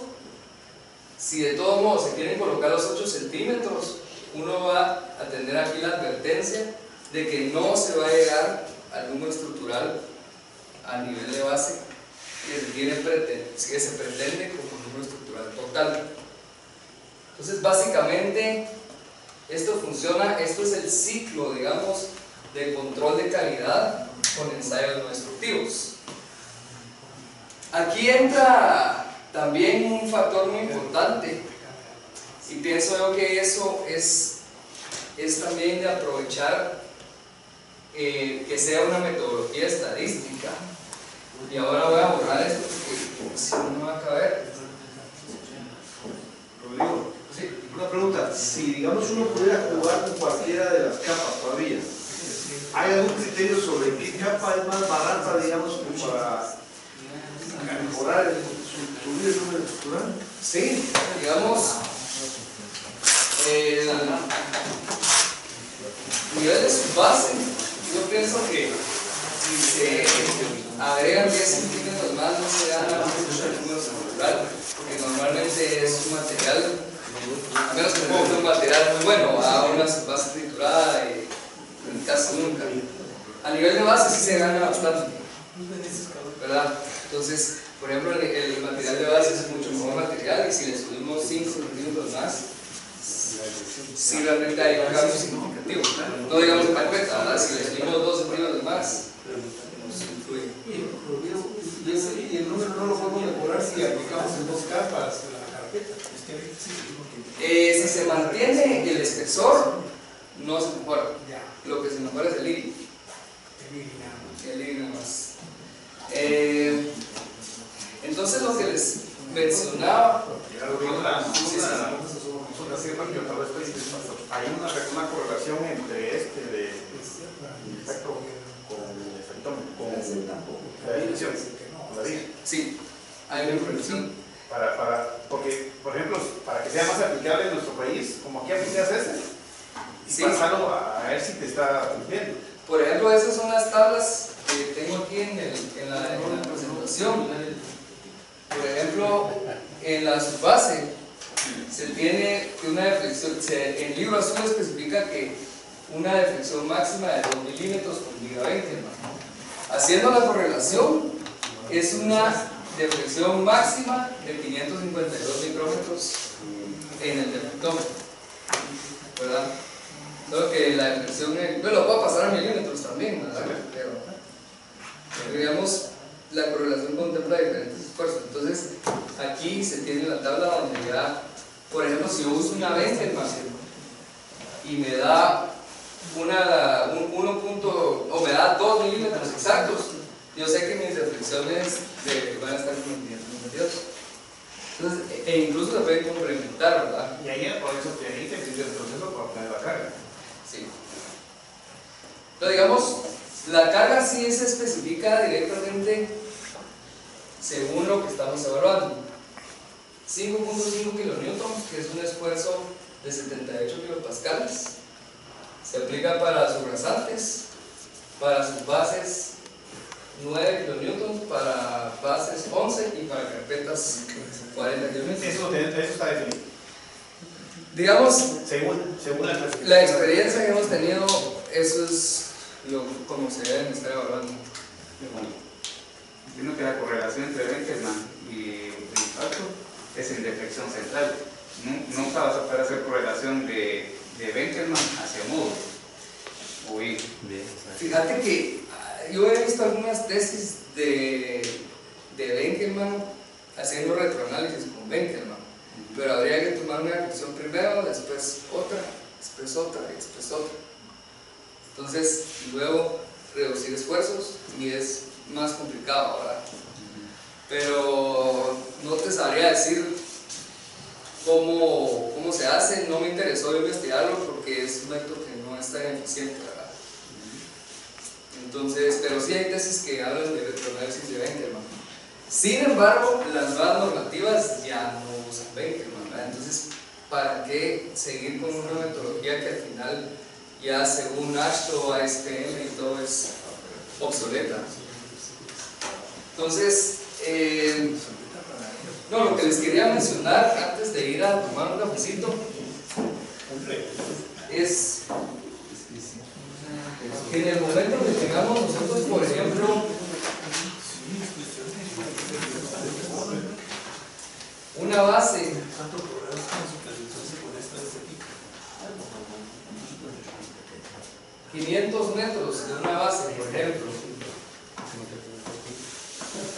Speaker 1: si de todos modos se quieren colocar los 8 centímetros, uno va a tener aquí la advertencia de que no se va a llegar al número estructural a nivel de base que se pretende como número estructural total. Entonces, básicamente, esto funciona, esto es el ciclo, digamos, de control de calidad con ensayos no destructivos. Aquí entra también un factor muy importante, y pienso yo que eso es también de aprovechar que sea una metodología estadística. Y ahora voy a borrar esto porque si no me va a caber.
Speaker 2: Rodrigo,
Speaker 1: Sí.
Speaker 2: una pregunta. Si digamos uno pudiera jugar con cualquiera de las capas todavía, ¿hay algún criterio sobre qué capa es más barata, digamos, como para mejorar, subir el número estructural?
Speaker 1: Sí, digamos, el nivel de su base, yo pienso que si se agregan 10 centímetros más no se gana mucho el número estructural, porque normalmente es un material, a menos que ponga un material muy bueno, a una base triturada y casi nunca. A nivel de base sí se gana bastante, ¿verdad? Entonces, por ejemplo, el material de base es mucho mejor material, y si le subimos 5 centímetros más, sí realmente hay un cambio significativo. No digamos en carpeta, ¿verdad? Si le subimos 2 centímetros más, nos influye.
Speaker 2: Y el número no lo podemos mejorar si aplicamos en 2 capas la carpeta.
Speaker 1: Si se mantiene el espesor, no se mejora. Lo que se mejora es el IRI. El IRI nada más. Entonces, lo que les mencionaba.
Speaker 5: Hay una correlación entre el efecto con el efecto con la dirección.
Speaker 1: Sí, hay una correlación.
Speaker 5: Porque, por ejemplo, para que sea más aplicable en nuestro país, como aquí aplicas ese, y
Speaker 1: Sí.
Speaker 5: pasarlo a ver si te está cumpliendo.
Speaker 1: Por ejemplo, esas son las tablas que tengo aquí en la presentación. Por ejemplo, en la subbase se tiene que una deflexión, en libro azul especifica que una deflexión máxima de 2 milímetros con liga 20. Haciendo la correlación, es una deflexión máxima de 552 micrómetros en el deflectómetro, ¿verdad? Solo que la deflexión, lo puedo pasar a milímetros también, ¿verdad? Pero digamos, la correlación contempla diferentes esfuerzos. Entonces, aquí se tiene la tabla donde ya, por ejemplo, si yo uso una Benkelman y me da o me da 2 milímetros exactos, yo sé que mis deflexiones van a estar en 592. Entonces, incluso se puede complementar, ¿verdad?
Speaker 5: Y ahí por eso te existe el proceso para obtener la carga.
Speaker 1: Sí. Entonces, digamos, la carga sí se especifica directamente según lo que estamos evaluando. 5.5 kilonewtons, que es un esfuerzo de 78 kilopascales, se aplica para sus rasantes, para sus bases 9 kilonewtons, para bases 11 y para carpetas 40 kilonewtons.
Speaker 5: Eso está definido.
Speaker 1: Digamos,
Speaker 5: según
Speaker 1: la experiencia que hemos tenido, eso es como se deben estar evaluando.
Speaker 3: Entiendo que la correlación entre Benkelman y el impacto es en deflexión central. Nunca vas a poder hacer correlación de Benkelman hacia módulo. oír.
Speaker 1: Fíjate que yo he visto algunas tesis de Benkelman haciendo retroanálisis con Benkelman, pero habría que tomar una reflexión primero, después otra y después otra. Entonces, luego reducir esfuerzos y es más complicado, ¿verdad? Pero no te sabría decir cómo se hace, no me interesó investigarlo porque es un método que no es tan eficiente, ¿verdad? Entonces, pero sí hay tesis que hablan de retroanálisis de Benkelman. Sin embargo, las nuevas normativas ya no usan Benkelman, ¿verdad? Entonces, ¿para qué seguir con una metodología que al final ya según AASHTO, ASTM y todo es obsoleta? Entonces, no, lo que les quería mencionar antes de ir a tomar un cafecito es que en el momento que tengamos nosotros, por ejemplo, una base 500 metros de una base, por ejemplo,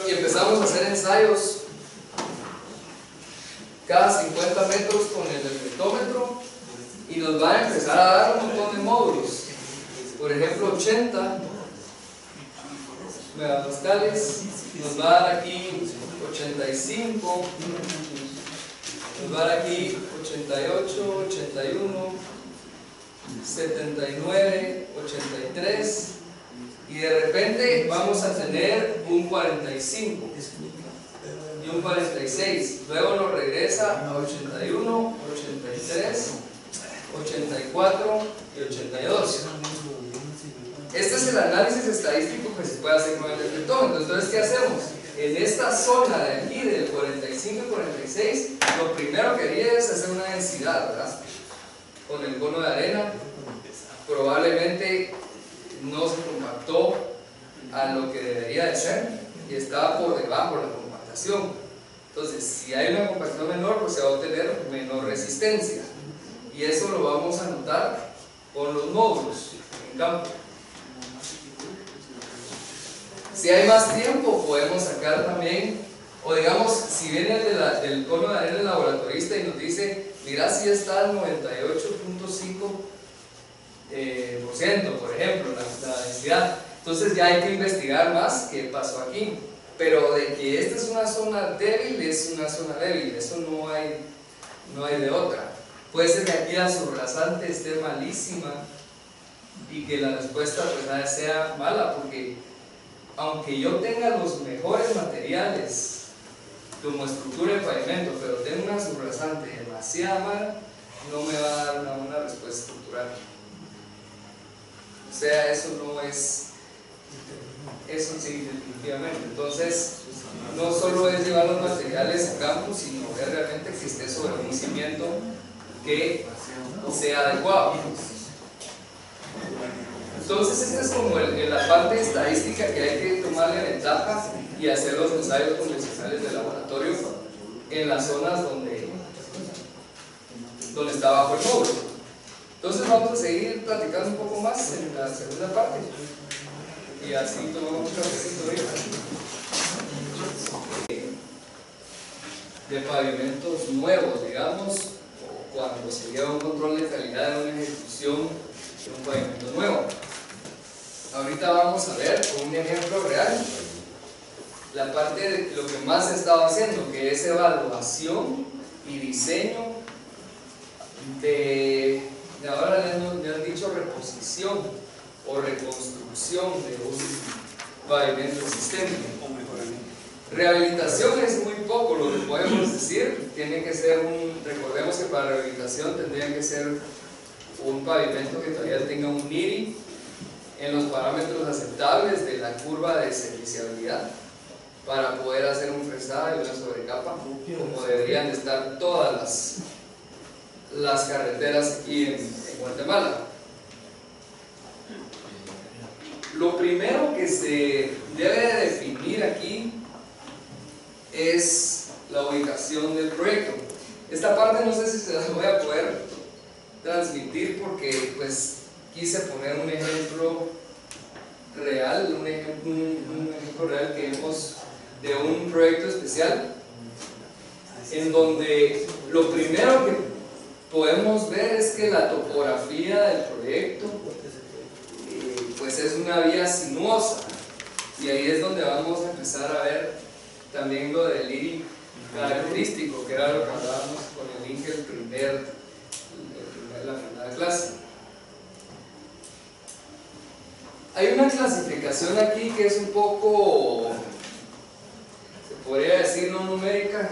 Speaker 1: y empezamos a hacer ensayos cada 50 metros con el deflectómetro y nos va a empezar a dar un montón de módulos, por ejemplo 80 megapascales, nos va a dar aquí 85, nos va a dar aquí 88, 81, 79, 83 y de repente vamos a tener un 45 y un 46, luego nos regresa a 81, 83, 84 y 82. Este es el análisis estadístico que se puede hacer con el deflectómetro. Entonces, ¿qué hacemos? En esta zona de aquí, del 45 y 46, lo primero que haría es hacer una densidad, ¿verdad? Con el cono de arena, probablemente no se compactó a lo que debería de ser y estaba por debajo de la compactación. Entonces, si hay una compactación menor, pues se va a obtener menor resistencia y eso lo vamos a notar con los módulos en campo. Si hay más tiempo, podemos sacar también, o digamos, si viene del cono de arena el laboratorista y nos dice, mira si está al 98.5%, por ejemplo, la densidad. Entonces ya hay que investigar más qué pasó aquí. Pero de que esta es una zona débil, es una zona débil, eso no hay de otra. Puede ser que aquí la subrasante esté malísima y que la respuesta pues sea mala, porque aunque yo tenga los mejores materiales como estructura de pavimento, pero tengo una subrasante demasiado mala, no me va a dar una buena respuesta estructural. O sea, eso no es, eso sí, definitivamente. Entonces, no solo es llevar los materiales a campo, sino ver realmente que esté sobre un cimiento que sea adecuado. Entonces, esta es como la parte estadística que hay que tomarle ventaja y hacer los ensayos convencionales de laboratorio en las zonas donde está bajo el módulo. Entonces, vamos a seguir platicando un poco más en la segunda parte y así tomamos un cafecito ahorita. De pavimentos nuevos, digamos, o cuando se lleva un control de calidad de una ejecución de un pavimento nuevo. Ahorita vamos a ver con un ejemplo real la parte de lo que más se estaba haciendo, que es evaluación y diseño de ahora le han dicho reposición o reconstrucción de un pavimento existente. Rehabilitación es muy poco lo que podemos decir, tiene que ser recordemos que para rehabilitación tendría que ser un pavimento que todavía tenga un NIRI en los parámetros aceptables de la curva de serviciabilidad para poder hacer un fresado y una sobrecapa como deberían de estar todas las carreteras aquí en Guatemala. Lo primero que se debe de definir aquí es la ubicación del proyecto. Esta parte no sé si se la voy a poder transmitir porque pues quise poner un ejemplo real, un ejemplo real que vimos de un proyecto especial, en donde lo primero que podemos ver es que la topografía del proyecto pues es una vía sinuosa, y ahí es donde vamos a empezar a ver también lo del IRI característico, que era lo que hablábamos con el link la primera clase. Hay una clasificación aquí que es un poco, se podría decir, no numérica,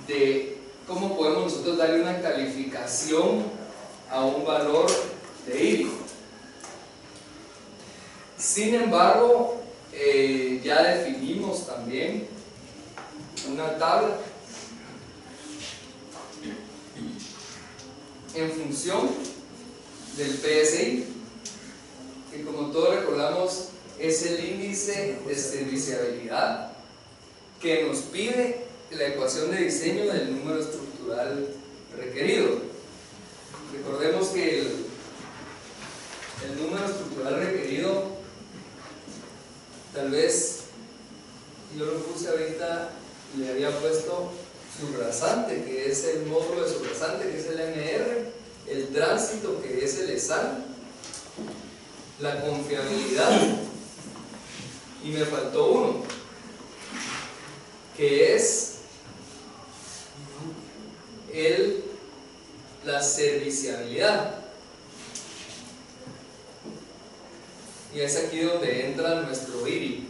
Speaker 1: de cómo podemos nosotros darle una calificación a un valor de IRI. Sin embargo, ya definimos también una tabla en función del PSI, que como todos recordamos es el índice de serviciabilidad que nos pide la ecuación de diseño del número estructural requerido. Recordemos que el número estructural requerido, tal vez yo lo puse ahorita, le había puesto subrasante, que es el módulo de subrasante, que es el MR, el tránsito, que es el ESAN, la confiabilidad, y me faltó uno, que es la serviciabilidad. Y es aquí donde entra nuestro IRI.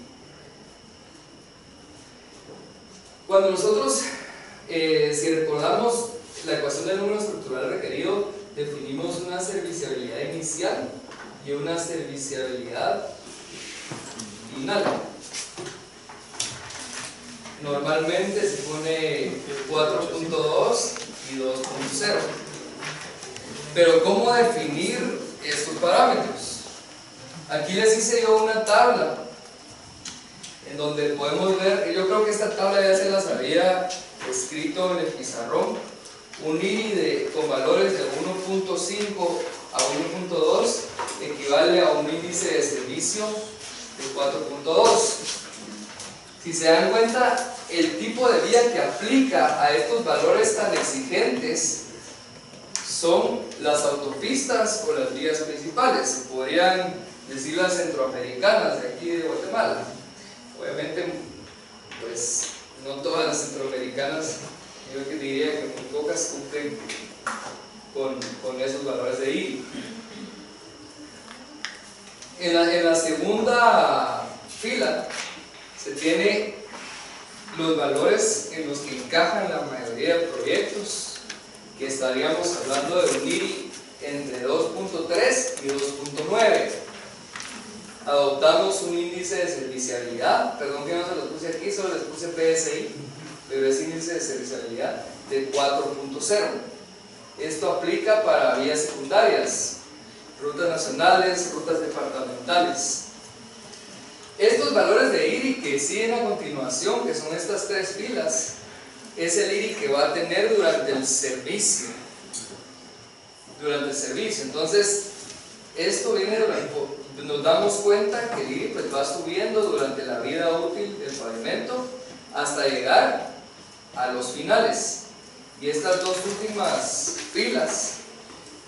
Speaker 1: Cuando nosotros, si recordamos la ecuación del número estructural requerido, definimos una serviciabilidad inicial y una serviciabilidad final. Normalmente se pone 4.2 y 2.0. Pero ¿cómo definir estos parámetros? Aquí les hice yo una tabla en donde podemos ver, yo creo que esta tabla ya se las había escrito en el pizarrón, un IRI con valores de 1.5 a 1.2 equivale a un índice de servicio de 4.2. Si se dan cuenta, el tipo de vía que aplica a estos valores tan exigentes son las autopistas o las vías principales, se podrían decir las centroamericanas de aquí de Guatemala. Obviamente, pues no todas las centroamericanas, yo diría que muy pocas cumplen con esos valores de IRI. En la segunda fila se tiene los valores en los que encajan la mayoría de proyectos, que estaríamos hablando de un IRI entre 2.3 y 2.9. Adoptamos un índice de serviciabilidad, perdón que no se los puse aquí, solo les puse PSI, pero es índice de serviciabilidad de 4.0. Esto aplica para vías secundarias, rutas nacionales, rutas departamentales. Estos valores de IRI que siguen a continuación, que son estas tres filas, es el IRI que va a tener durante el servicio. Entonces, esto viene nos damos cuenta que el IRI pues va subiendo durante la vida útil del pavimento hasta llegar a los finales. Y estas dos últimas filas,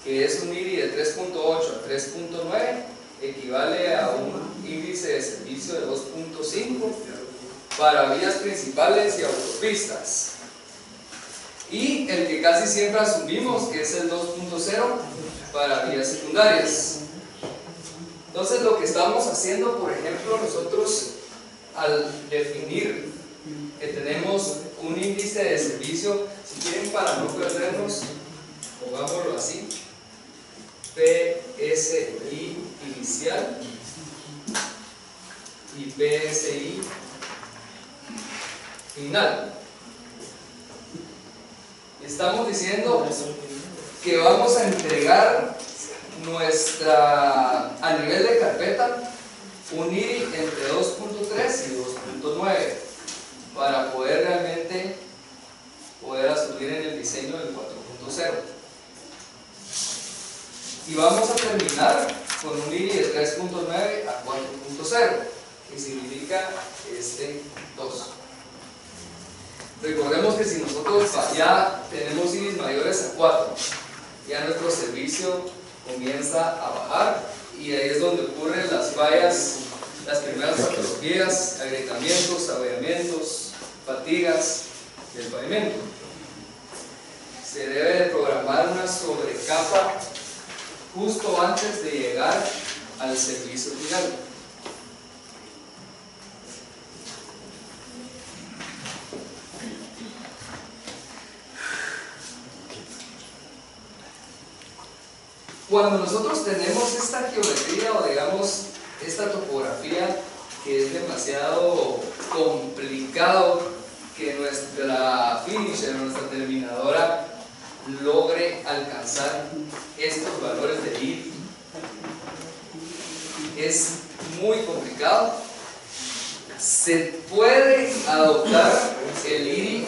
Speaker 1: que es un IRI de 3.8 a 3.9, equivale a un índice de servicio de 2.5 para vías principales y autopistas. Y el que casi siempre asumimos, que es el 2.0 para vías secundarias. Entonces, lo que estamos haciendo, por ejemplo, nosotros al definir que tenemos un índice de servicio, si quieren, para no perdernos, pongámoslo así: PSI inicial y PSI final. Estamos diciendo que vamos a entregar a nivel de carpeta, un IRI entre 2.3 y 2.9 para poder realmente asumir en el diseño del 4.0. Y vamos a terminar con un IRI de 3.9 a 4.0, que significa este 2. Recordemos que si nosotros ya tenemos IRIs mayores a 4, ya nuestro servicio comienza a bajar y ahí es donde ocurren las fallas, las primeras patologías, agrietamientos, abollamientos, fatigas del pavimento. Se debe de programar una sobrecapa justo antes de llegar al servicio final. Cuando nosotros tenemos esta geometría o digamos esta topografía que es demasiado complicado que nuestra finisher, nuestra terminadora logre alcanzar estos valores de IRI, es muy complicado. Se puede adoptar el IRI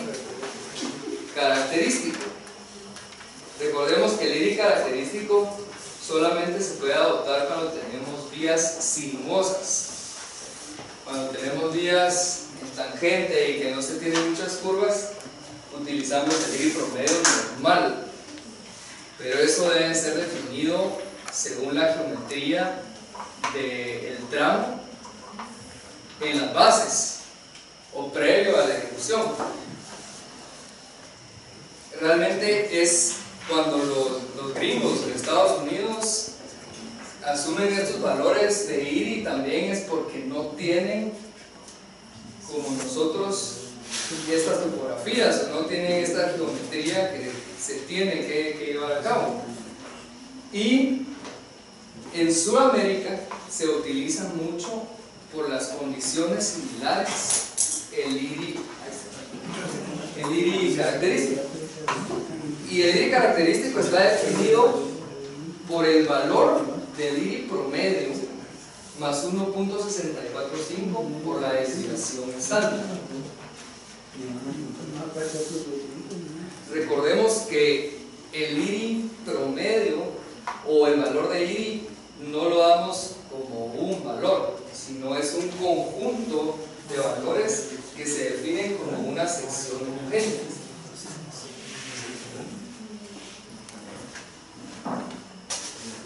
Speaker 1: característico. Recordemos que el IRI característico solamente se puede adoptar cuando tenemos vías sinuosas. Cuando tenemos vías en tangente y que no se tienen muchas curvas, utilizamos el IRI promedio normal. Pero eso debe ser definido según la geometría del tramo en las bases o previo a la ejecución. Realmente es cuando los gringos de Estados Unidos asumen estos valores de IRI, también es porque no tienen como nosotros estas topografías o no tienen esta geometría que se tiene que llevar a cabo. Y en Sudamérica se utiliza mucho por las condiciones similares el IRI característico. Y el IRI característico está definido por el valor del IRI promedio más 1.645 por la desviación estándar. Recordemos que el IRI promedio o el valor de IRI no lo damos como un valor, sino es un conjunto de valores que se definen como una sección homogénea.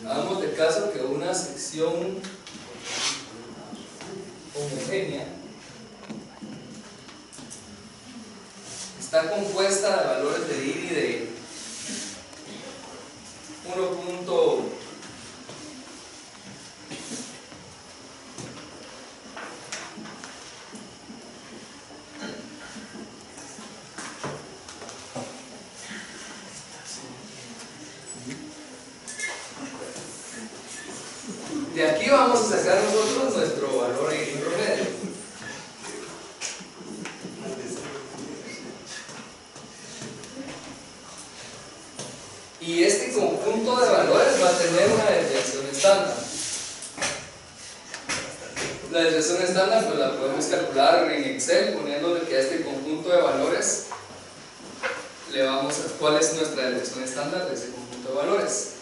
Speaker 1: Hagamos de caso que una sección homogénea está compuesta de valores de IRI de 1. De aquí vamos a sacar nosotros nuestro valor IRI promedio. Y este conjunto de valores va a tener una desviación estándar. La desviación estándar pues la podemos calcular en Excel poniéndole que a este conjunto de valores le vamos a cuál es nuestra desviación estándar de ese conjunto de valores.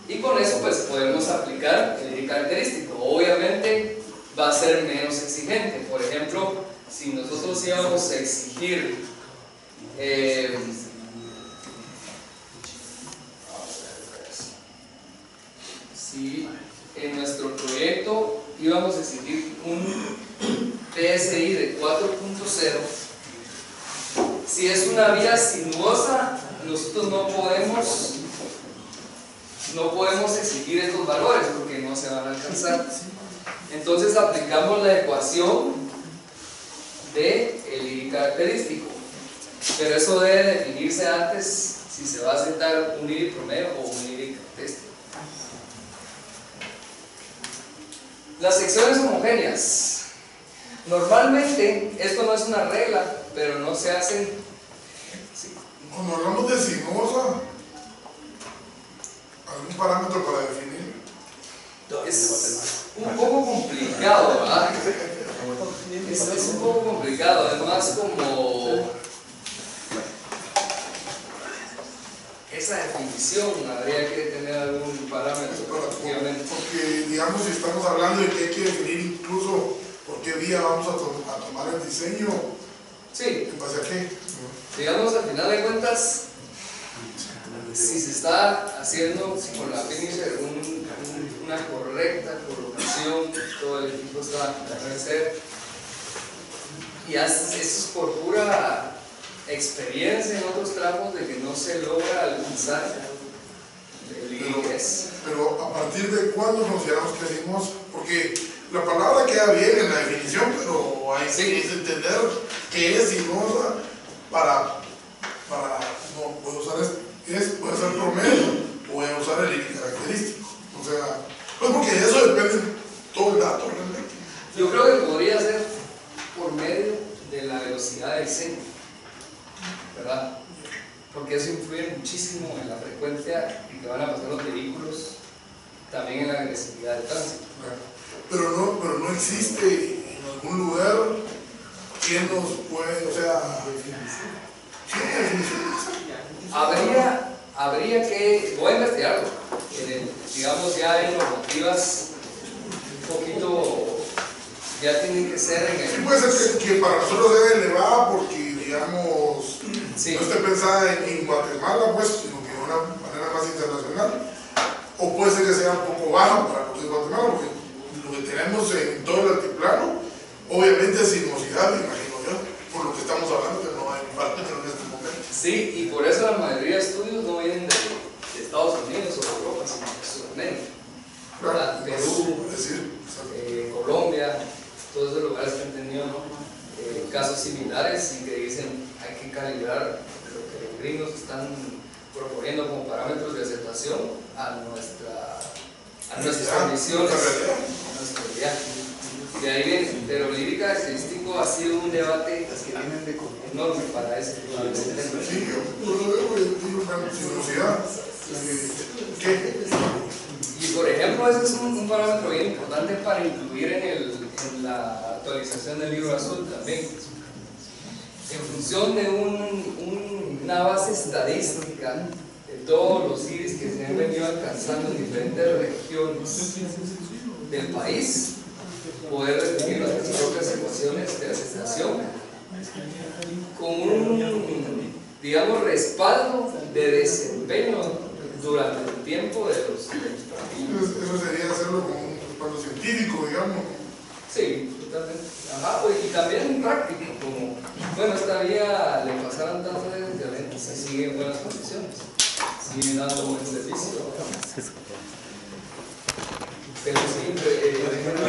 Speaker 1: Y con eso pues podemos aplicar el IRI característico. Obviamente va a ser menos exigente. Por ejemplo, si nosotros íbamos a exigir si en nuestro proyecto íbamos a exigir un PSI de 4.0, si es una vía sinuosa, nosotros no podemos exigir estos valores porque no se van a alcanzar. Entonces aplicamos la ecuación del IRI característico, pero eso debe definirse antes si se va a aceptar un IRI promedio o un IRI característico. Las secciones homogéneas. Normalmente, esto no es una regla, pero no se hacen. Sí.
Speaker 7: Cuando hablamos de sinuosa, ¿algún parámetro para definir?
Speaker 1: Es un poco complicado, ¿verdad? Es un poco complicado, es más como esa definición habría que tener algún parámetro, obviamente.
Speaker 7: Porque, digamos, si estamos hablando de que hay que definir incluso por qué vía vamos a tomar el diseño,
Speaker 1: Sí,
Speaker 7: ¿en base a qué?
Speaker 1: digamos, al final de cuentas, si se está haciendo con la finisher una correcta colocación, todo el equipo está debe ser, y eso es por pura experiencia en otros tramos de que no se logra alcanzar el IGS.
Speaker 7: Pero a partir de cuándo consideramos que hacemos, porque la palabra queda bien en la definición, pero hay que entender qué es sinuosa para no puedo usar puede ser promedio o voy a usar el límite característico. O sea, pues porque de eso depende todo el dato realmente.
Speaker 1: Yo creo que podría ser por medio de la velocidad del diseño, ¿verdad? Porque eso influye muchísimo en la frecuencia en que van a pasar los vehículos, también en la agresividad del tránsito.
Speaker 7: Pero no existe en algún lugar quien nos puede, o sea,
Speaker 1: habría que, voy a investigarlo, digamos ya hay normativas un poquito, ya tienen que ser en el...
Speaker 7: Sí, puede ser que para nosotros sea elevada porque, digamos,
Speaker 1: Sí.
Speaker 7: no esté pensada en Guatemala, pues, sino que de una manera más internacional. O puede ser que sea un poco baja para los de Guatemala, porque lo que tenemos en todo el altiplano, obviamente es sinuosidad, me imagino yo, por lo que estamos hablando, que no hay un parámetro en este momento.
Speaker 1: Sí, y por eso la mayoría de estudios no vienen de Estados Unidos o de Europa, sino de Sudamérica, ¿verdad? Perú, Colombia, todos esos lugares que han tenido casos similares y que dicen hay que calibrar lo que los gringos están proponiendo como parámetros de aceptación a nuestras condiciones, a nuestra realidad. De ahí viene, pero el lírica estadístico ha sido un debate enorme para ese tema.
Speaker 7: Sí, yo lo veo y digo, sinuosidad. ¿Qué?
Speaker 1: Y por ejemplo, ese es un parámetro bien importante para incluir en la actualización del libro azul también. En función de una base estadística de todos los IRIS que se han venido alcanzando en diferentes regiones del país, poder definir las propias ecuaciones de aceptación con un, digamos, respaldo de desempeño durante el tiempo de los
Speaker 7: Eso sería hacerlo con un respaldo científico, digamos.
Speaker 1: Sí, totalmente. Ajá, y también práctico, como, bueno, esta vía le pasaron tantos de violentos y sigue en buenas condiciones, sigue dando buen servicio. Pero sí,
Speaker 4: por ejemplo,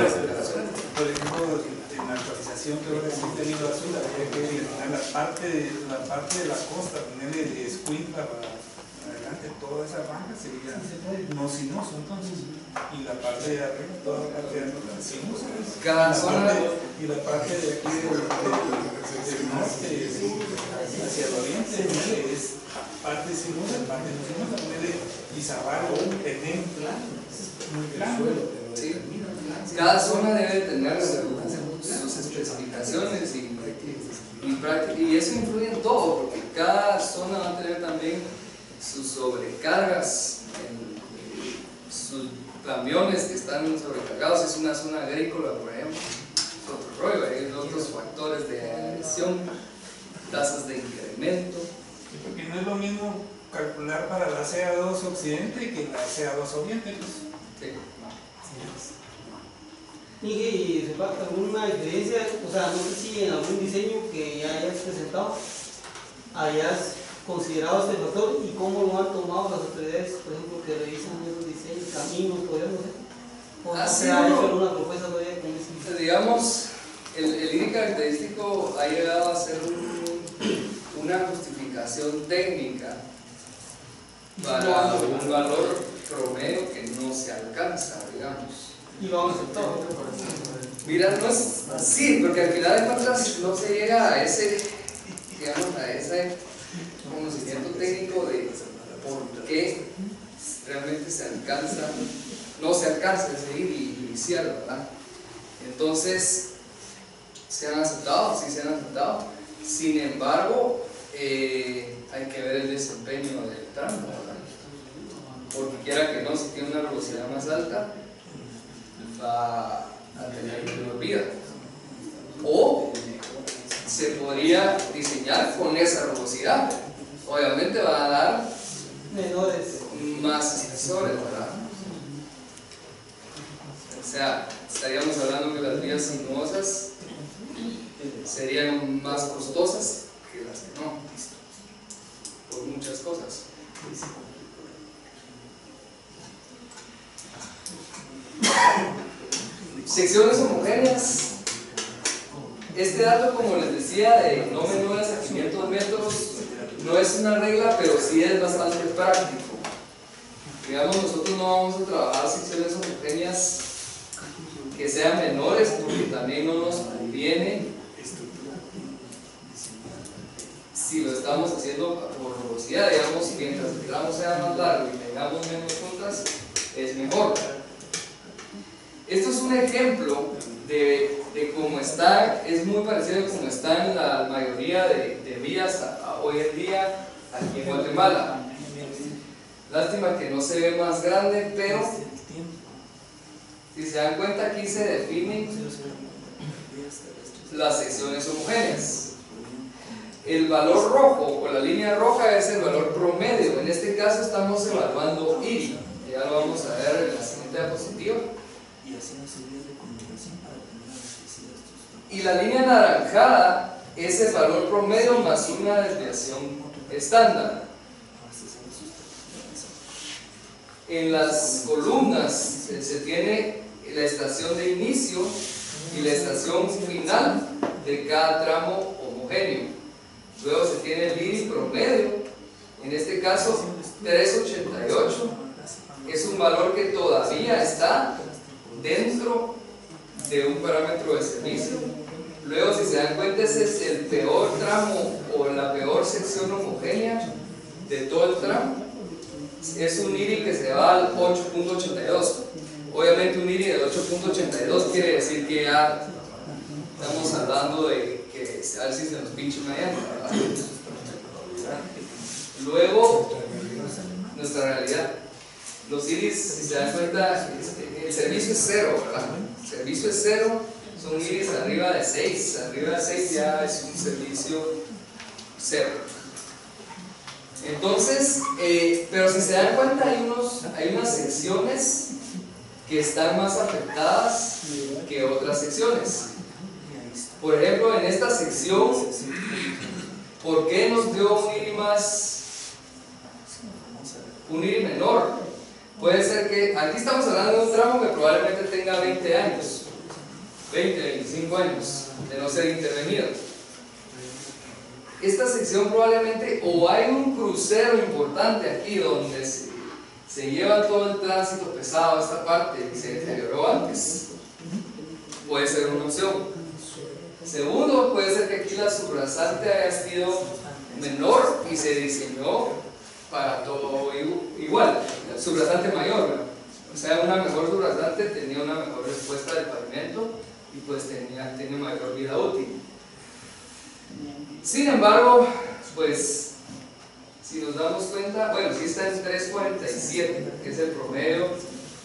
Speaker 4: en la actualización que ahora existe el libro azul, habría que eliminar la parte de la costa, ponerle de escuintla para adelante, toda esa franja sería no sinuoso entonces, y la parte de arriba, toda la parte de arriba sinuosa,
Speaker 1: cada zona,
Speaker 4: y la parte de aquí del norte hacia el oriente es parte sinuosa, parte no sinuosa, ponerle Izabal o un Tenén plano, muy plano.
Speaker 1: sí, cada zona debe tener sus especificaciones y eso influye en todo, porque cada zona va a tener también sus sobrecargas, sus camiones que están sobrecargados. Si es una zona agrícola, por ejemplo, es otro rollo, hay otros factores de agresión, tasas de incremento.
Speaker 4: Sí, porque no es lo mismo calcular para la CA2 occidente que la CA2 oriente, pues.
Speaker 1: Sí.
Speaker 6: ¿Y se falta alguna diferencia? O sea, no sé si en algún diseño que ya hayas presentado hayas considerado este factor y cómo lo han tomado las autoridades, por ejemplo, que revisan esos diseños, caminos, podríamos decir. ¿O no se ha hecho alguna propuesta todavía con eso?
Speaker 1: Digamos, el IRI característico ha llegado a ser una justificación técnica para un valor promedio que no se alcanza, digamos.
Speaker 6: Y lo han aceptado.
Speaker 1: Mira, no es así, porque al final de cuentas no se llega a ese, digamos, a ese conocimiento técnico de por qué realmente se alcanza, no se alcanza ese IRI inicial, ¿verdad? Entonces, se han aceptado, sí se han aceptado. Sin embargo, hay que ver el desempeño del tramo, ¿verdad? quiera que no, si tiene una rugosidad más alta, va a tener menor vida. O se podría diseñar con esa rugosidad. Obviamente va a dar
Speaker 6: menores.
Speaker 1: más espesores, ¿verdad? O sea, estaríamos hablando que las vías sinuosas serían más costosas que las que no, por muchas cosas. Secciones homogéneas. Este dato, como les decía, de no menores a 500 metros, no es una regla, pero sí es bastante práctico. Digamos, nosotros no vamos a trabajar secciones homogéneas que sean menores, porque también no nos conviene si lo estamos haciendo por rugosidad. Digamos, mientras el tramo sea más largo y tengamos menos puntas, es mejor. Esto es un ejemplo de cómo está, es muy parecido a cómo está en la mayoría de vías hoy en día aquí en Guatemala. Lástima que no se ve más grande, pero si se dan cuenta, aquí se definen las secciones homogéneas. El valor rojo o la línea roja es el valor promedio. En este caso estamos evaluando IRI, ya lo vamos a ver en la siguiente diapositiva. Y la línea anaranjada es el valor promedio más una desviación estándar. En las columnas se tiene la estación de inicio y la estación final de cada tramo homogéneo. Luego se tiene el IRI promedio, en este caso 388, es un valor que todavía está dentro de un parámetro de servicio. Luego, si se dan cuenta, ese es el peor tramo o la peor sección homogénea de todo el tramo. Es un IRI que se va al 8.82. Obviamente un IRI de 8.82 quiere decir que ya estamos hablando de que a ver si se nos pinche una llanta, ¿verdad? Luego, nuestra realidad. Los IRIs, si se dan cuenta, el servicio es cero, ¿verdad? El servicio es cero, son IRIs arriba de 6. Arriba de 6 ya es un servicio cero. Entonces, pero si se dan cuenta, hay unas secciones que están más afectadas que otras secciones. Por ejemplo, en esta sección, ¿por qué nos dio un IRI menor? Puede ser que, aquí estamos hablando de un tramo que probablemente tenga 20 años, 20, 25 años de no ser intervenido. Esta sección probablemente, o hay un crucero importante aquí donde se lleva todo el tránsito pesado a esta parte y se deterioró antes. Puede ser una opción. Segundo, puede ser que aquí la subrasante haya sido menor y se diseñó para todo igual, subrasante mayor, ¿verdad? O sea, una mejor subrasante tenía una mejor respuesta del pavimento y pues tenía mayor vida útil. Sin embargo, pues si nos damos cuenta, bueno, sí está en 347, que es el promedio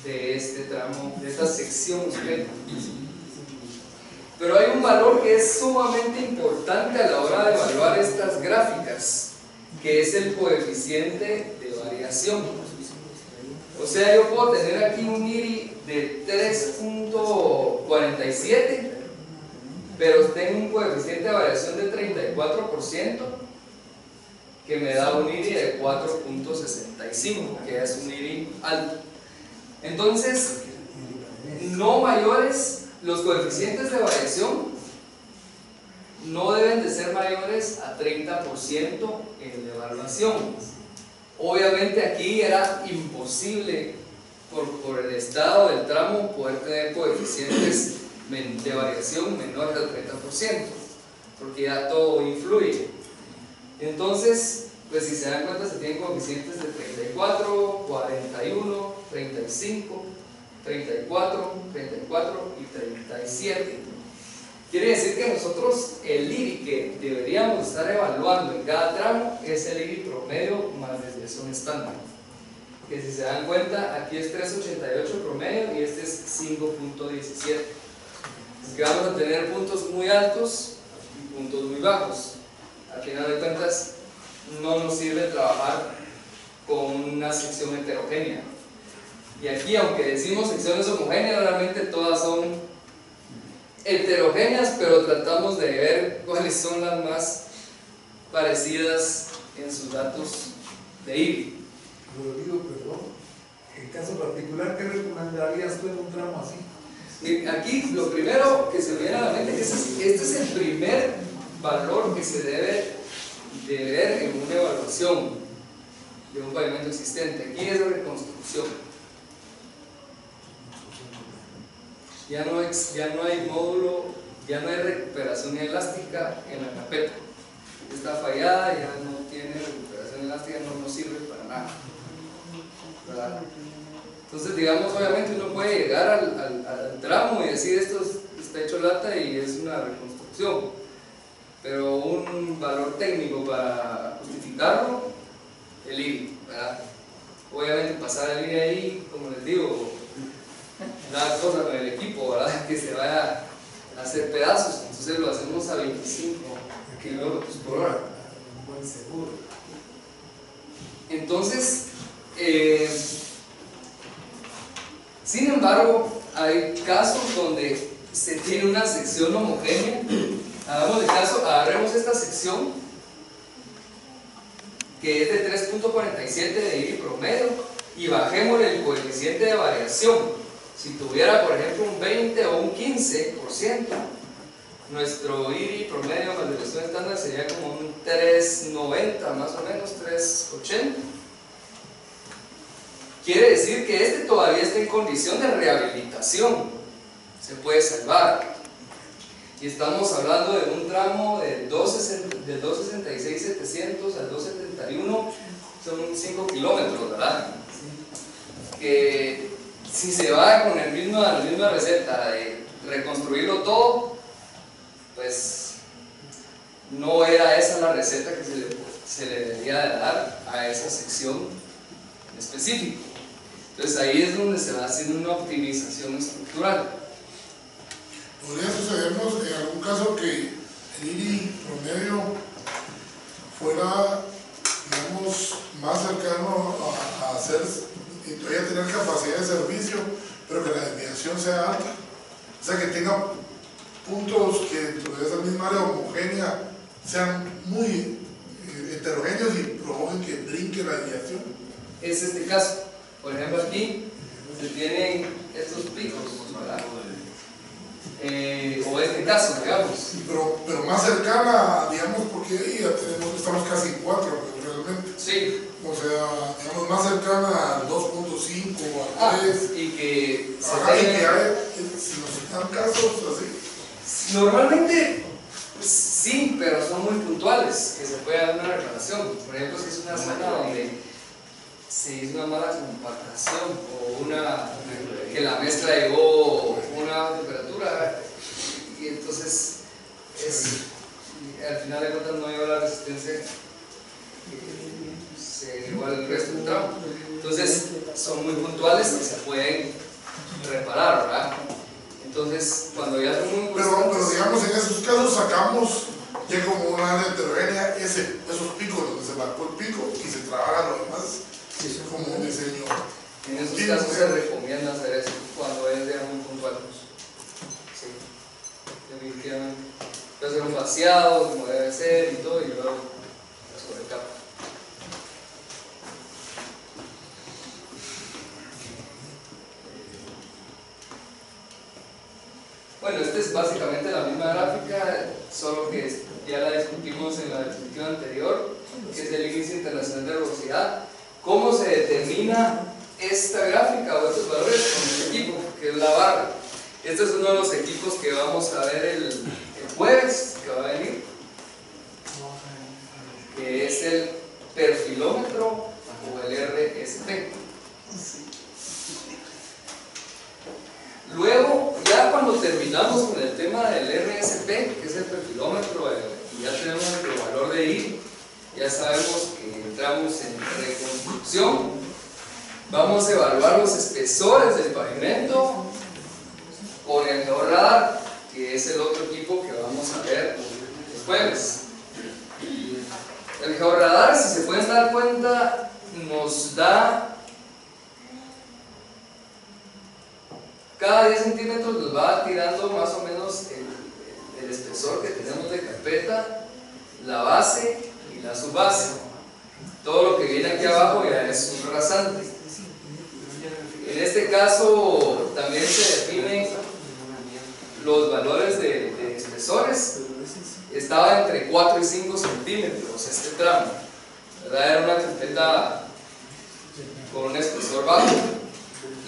Speaker 1: de este tramo, de esta sección completa. Pero hay un valor que es sumamente importante a la hora de evaluar estas gráficas, que es el coeficiente de variación. O sea, yo puedo tener aquí un IRI de 3.47, pero tengo un coeficiente de variación de 34%, que me da un IRI de 4.65, que es un IRI alto. Entonces, no mayores, los coeficientes de variación no deben de ser mayores a 30% en la evaluación. Obviamente aquí era imposible por el estado del tramo poder tener coeficientes de variación menores al 30%, porque ya todo influye. Entonces, pues si se dan cuenta, se tienen coeficientes de 34, 41, 35, 34, 34 y 37. Quiere decir que nosotros el IRI que deberíamos estar evaluando en cada tramo es el IRI promedio más desviación estándar. que si se dan cuenta, aquí es 3.88 promedio y este es 5.17. Así que vamos a tener puntos muy altos y puntos muy bajos. Al final de cuentas, no nos sirve trabajar con una sección heterogénea. Y aquí, aunque decimos secciones homogéneas, realmente todas son heterogéneas, pero tratamos de ver cuáles son las más parecidas en sus datos de IBI.
Speaker 8: Rodrigo, perdón, en caso particular, ¿qué recomendarías tú en un tramo así?
Speaker 1: Aquí lo primero que se me viene a la mente es que este es el primer valor que se debe de ver en una evaluación de un pavimento existente. Aquí es la reconstrucción. Ya no hay módulo, ya no hay recuperación elástica en la carpeta. Está fallada, ya no tiene recuperación elástica, no sirve para nada, ¿verdad? Entonces, digamos, obviamente uno puede llegar al tramo y decir esto está hecho lata y es una reconstrucción, pero un valor técnico para justificarlo, el IBI, ¿verdad? Obviamente pasar el IBI ahí, como les digo, da cosa con el equipo, ¿verdad? Que se vaya a hacer pedazos, entonces lo hacemos a 25 kilómetros por hora.
Speaker 8: Un buen seguro.
Speaker 1: Entonces, sin embargo, hay casos donde se tiene una sección homogénea. Hagamos de caso, agarremos esta sección que es de 3.47 de IBI promedio y bajémosle el coeficiente de variación. Si tuviera, por ejemplo, un 20 o un 15%, nuestro IBI promedio más desviación estándar sería como un 3.90, más o menos, 3.80. Quiere decir que este todavía está en condición de rehabilitación, se puede salvar. Y estamos hablando de un tramo de 266.700 al 271, son 5 kilómetros, ¿verdad? Que si se va con la misma receta de reconstruirlo todo, pues no era esa la receta que se le debería de dar a esa sección en específico. Entonces ahí es donde se va haciendo una optimización estructural.
Speaker 7: ¿Podría sucedernos en algún caso que el IBI promedio fuera, digamos, más cercano a hacer y todavía tener capacidad de servicio, pero que la desviación sea alta? O sea, que tenga puntos que dentro de esa misma área homogénea sean muy heterogéneos y provoquen que brinque la desviación.
Speaker 1: Es este caso. Por ejemplo, aquí se tienen estos picos, ¿verdad? O este caso, digamos.
Speaker 7: Pero más cercana, digamos, porque ahí ya estamos casi en 4 realmente.
Speaker 1: Sí.
Speaker 7: O sea, digamos, más cercana al 2.5 o al 3.
Speaker 1: Y que se
Speaker 7: y que hay, si nos dan casos así.
Speaker 1: Normalmente sí, pero son muy puntuales, que se puede dar una reparación. Por ejemplo, si es una zona donde se hizo una mala compactación o que la mezcla llegó a una temperatura y entonces al final de cuentas no llegó la resistencia, se llegó al resto del tramo. Entonces son muy puntuales y se pueden reparar, ¿verdad? Entonces cuando ya son muy
Speaker 7: pero digamos, en esos casos sacamos ya como una área heterogénea esos picos donde se marcó el pico y se trabaja lo demás. Es como un diseño.
Speaker 1: En esos casos se recomienda hacer eso cuando es de muy puntual. Sí, definitivamente. Puede hacer un vaciado como debe ser y todo, y luego la sobrecapa. Bueno, esta es básicamente la misma gráfica, solo que ya la discutimos en la diapositiva anterior, que es el índice internacional de velocidad. ¿Cómo se determina esta gráfica o estos valores? Con este equipo, que es la barra. Este es uno de los equipos que vamos a ver el jueves, que va a venir, que es el perfilómetro o el RSP. Luego, ya cuando terminamos con el tema del RSP, que es el perfilómetro, y ya tenemos nuestro valor de I, ya sabemos que entramos en reconstrucción Vamos a evaluar los espesores del pavimento con el georradar, que es el otro equipo que vamos a ver el jueves. El georradar, si se pueden dar cuenta, nos da cada 10 centímetros, nos va tirando más o menos el espesor que tenemos de carpeta, la base y la subbase. Todo lo que viene aquí abajo ya es un rasante. En este caso también se definen los valores de espesores. Estaba entre 4 y 5 centímetros este tramo, ¿verdad? Era una carpeta con un espesor bajo.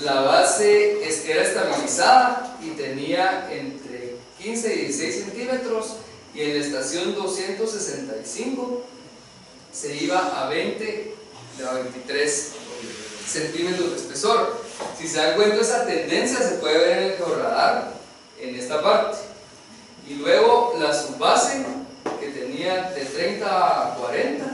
Speaker 1: La base era estabilizada y tenía entre 15 y 16 centímetros, y en la estación 265 se iba a 20 a 23 centímetros de espesor. Si se dan cuenta, esa tendencia se puede ver en el georradar en esta parte. Y luego la subbase, que tenía de 30 a 40,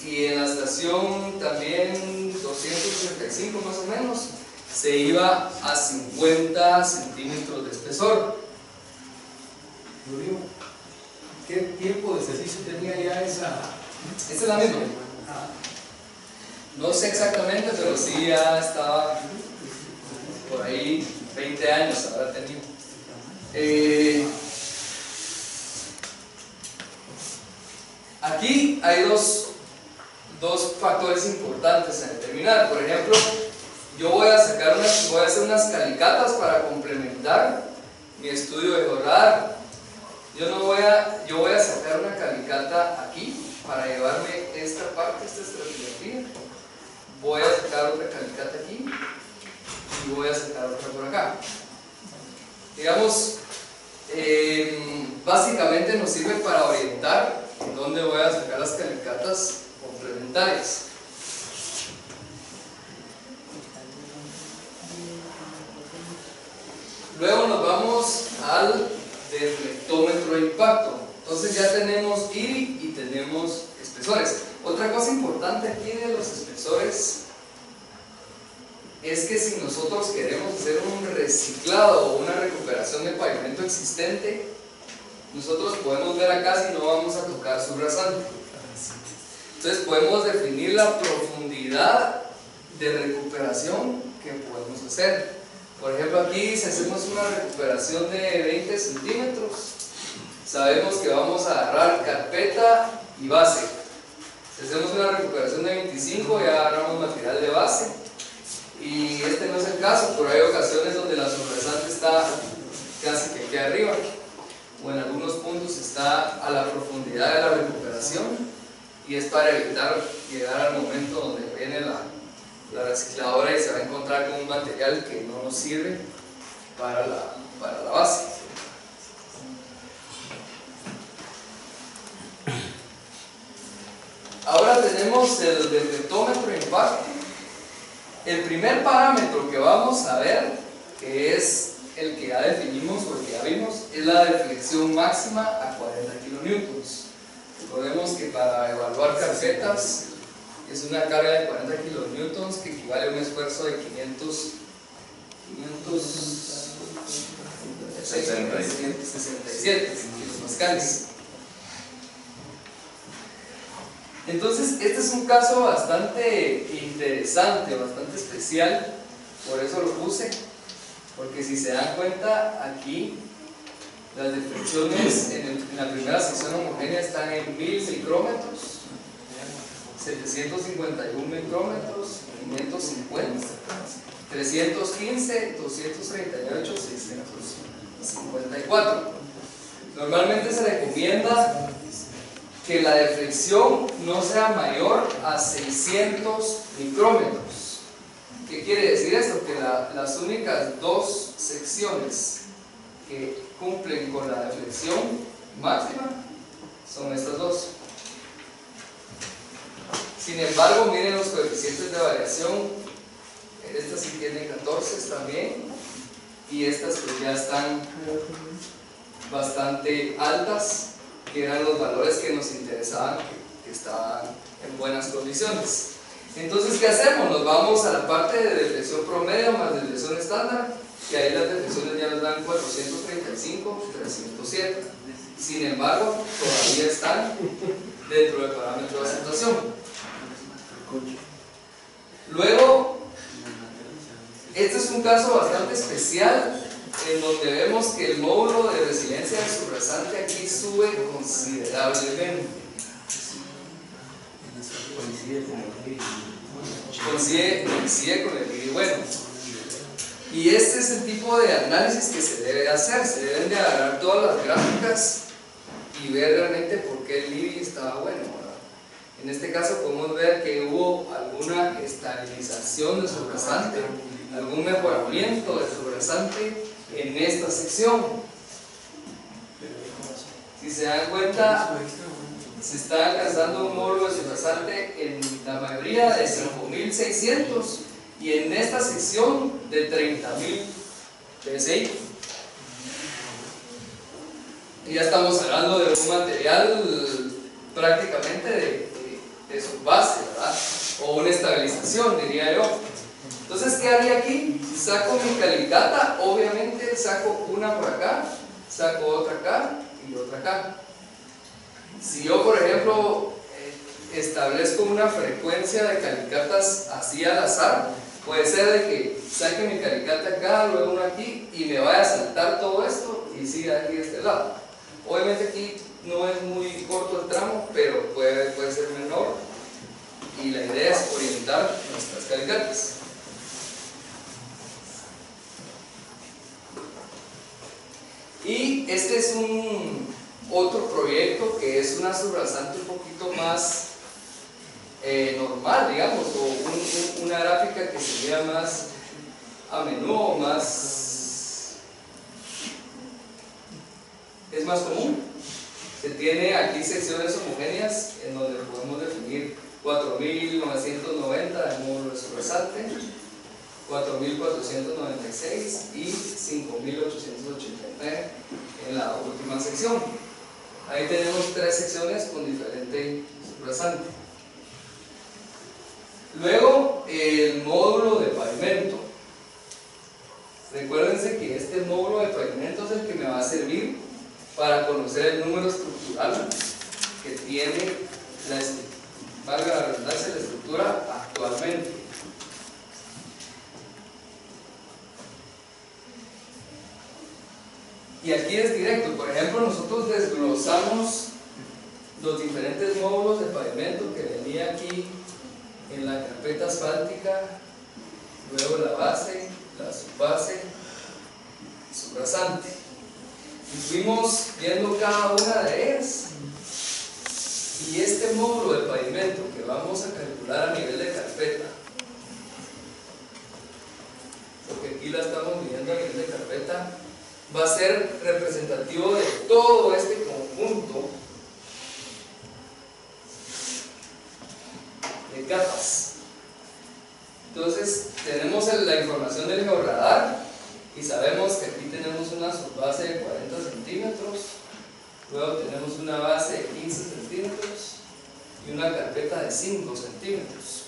Speaker 1: y en la estación también 265 más o menos, se iba a 50 centímetros de espesor.
Speaker 8: ¿Qué tiempo de servicio tenía ya esa?
Speaker 1: Esta es la misma. No sé exactamente, pero sí ya estaba por ahí 20 años habrá tenido. Aquí hay dos factores importantes a determinar. Por ejemplo, yo voy a hacer unas calicatas para complementar mi estudio de georradar. Yo voy a sacar una calicata aquí para llevarme esta parte, esta estratigrafía. Voy a sacar otra calicata aquí y voy a sacar otra por acá. Digamos, básicamente nos sirve para orientar en dónde voy a sacar las calicatas complementarias. Luego nos vamos al deflectómetro de impacto. Entonces ya tenemos IRI y tenemos espesores. Otra cosa importante aquí de los espesores es que si nosotros queremos hacer un reciclado o una recuperación del pavimento existente, nosotros podemos ver acá si no vamos a tocar su rasante. Entonces podemos definir la profundidad de recuperación que podemos hacer. Por ejemplo, aquí si hacemos una recuperación de 20 centímetros, sabemos que vamos a agarrar carpeta y base. Si hacemos una recuperación de 25, ya agarramos material de base. Y este no es el caso, pero hay ocasiones donde la subrasante está casi que aquí arriba, o en algunos puntos está a la profundidad de la recuperación, y es para evitar llegar al momento donde viene la recicladora y se va a encontrar con un material que no nos sirve para la base. Ahora tenemos el deflectómetro de impacto. El primer parámetro que vamos a ver, que es el que ya definimos o el que ya vimos, es la deflexión máxima a 40 kilonewtons. Recordemos que para evaluar carpetas es una carga de 40 kilonewtons que equivale a un esfuerzo de 567 kilopascales. Entonces, este es un caso bastante interesante, bastante especial, por eso lo puse, porque si se dan cuenta, aquí las deflexiones en la primera sección homogénea están en 1000 micrómetros, 751 micrómetros, 550, 315, 238, 654. Normalmente se recomienda que la deflexión no sea mayor a 600 micrómetros. ¿Qué quiere decir esto? Que las únicas dos secciones que cumplen con la deflexión máxima son estas dos. Sin embargo, miren los coeficientes de variación. Estas sí tienen 14 también, y estas pues ya están bastante altas, que eran los valores que nos interesaban, que estaban en buenas condiciones. Entonces, ¿qué hacemos? Nos vamos a la parte de deflexión promedio más deflexión estándar, y ahí las deflexiones ya nos dan 435, 307. Sin embargo, todavía están dentro del parámetro de aceptación. Luego, este es un caso bastante especial en donde vemos que el módulo de resiliencia del subrasante aquí sube considerablemente. Coincide con el IBI bueno. Y este es el tipo de análisis que se debe hacer. Se deben de agarrar todas las gráficas y ver realmente por qué el IBI estaba bueno, ¿verdad? En este caso podemos ver que hubo alguna estabilización del subrasante, algún mejoramiento del subrasante en esta sección. Si se dan cuenta, se está alcanzando un módulo de subrasante en la mayoría de 5.600 y en esta sección de 30.000 PSI. Y ya estamos hablando de un material prácticamente de su base, ¿verdad? O una estabilización, diría yo. Entonces, ¿qué haría aquí? Si saco mi calicata, obviamente saco una por acá, saco otra acá y otra acá. Si yo, por ejemplo, establezco una frecuencia de calicatas así al azar, puede ser de que saque mi calicata acá, luego una aquí y me vaya a saltar todo esto y siga aquí de este lado. Obviamente aquí no es muy corto el tramo, pero puede ser menor, y la idea es orientar nuestras calicatas. Y este es otro proyecto que es una subrasante un poquito más normal, digamos, o una gráfica que se vea más a menudo, es más común. Se tiene aquí secciones homogéneas en donde podemos definir 4.990 de módulo de subrasante, 4.496 y 5.889 en la última sección. Ahí tenemos tres secciones con diferente subrasante. Luego, el módulo de pavimento. Recuérdense que este módulo de pavimento es el que me va a servir para conocer el número estructural que tiene valga la redundancia, la estructura actualmente. Y aquí es directo. Por ejemplo, nosotros desglosamos los diferentes módulos de pavimento que venía aquí en la carpeta asfáltica, luego la base, la subbase, subrasante. Y fuimos viendo cada una de ellas. Y este módulo de pavimento que vamos a calcular a nivel de carpeta, porque aquí la estamos midiendo a nivel de carpeta, va a ser representativo de todo este conjunto de capas. Entonces tenemos la información del georradar y sabemos que aquí tenemos una subbase de 40 centímetros, luego tenemos una base de 15 centímetros y una carpeta de 5 centímetros.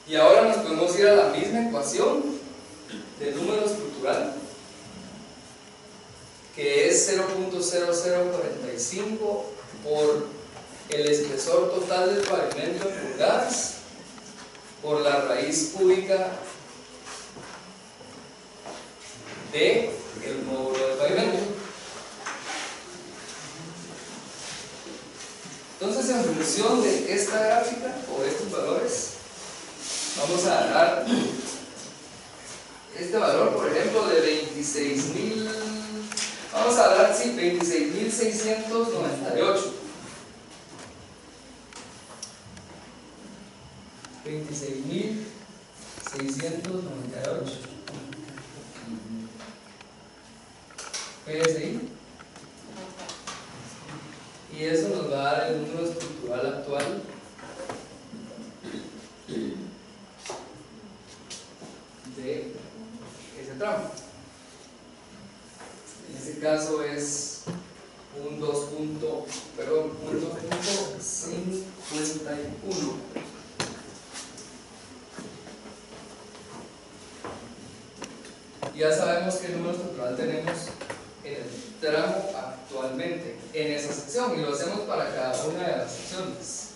Speaker 1: Y ahora nos podemos ir a la misma ecuación del número estructural, que es 0.0045 por el espesor total del pavimento en pulgadas por la raíz cúbica de el módulo de pavimento. Entonces, en función de esta gráfica o de estos valores, vamos a dar este valor, por ejemplo, de 26.000, vamos a dar, sí, 26.698. 26.698 PSI, y eso nos va a dar el número estructural actual de ese tramo. En este caso es un 2.51. ya sabemos qué número estructural tenemos en el tramo actualmente en esa sección, y lo hacemos para cada una de las secciones.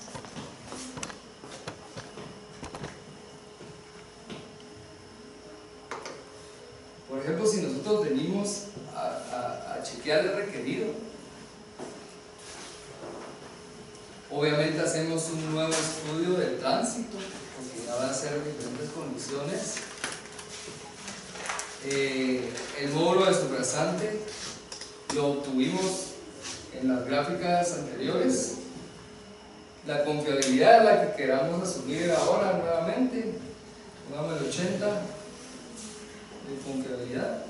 Speaker 1: Por ejemplo, si nosotros venimos a chequear el requerido, obviamente hacemos un nuevo estudio del tránsito, porque ya va a ser diferentes condiciones. El módulo de subrasante lo obtuvimos en las gráficas anteriores. La confiabilidad es la que queramos asumir ahora nuevamente. Pongamos el 80 de confiabilidad.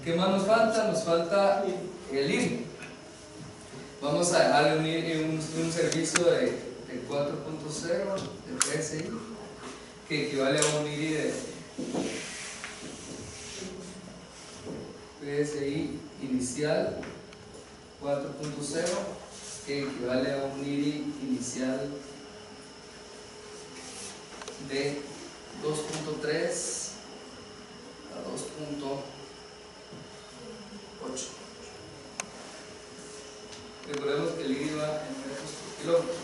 Speaker 1: ¿Qué más nos falta? Nos falta el IRI. Vamos a dejarle un servicio de 4.0 de PSI, que equivale a un IRI de PSI inicial 4.0, que equivale a un IRI inicial de 2.3 a 2.8. Recordemos que el IRI va en metros por kilómetro.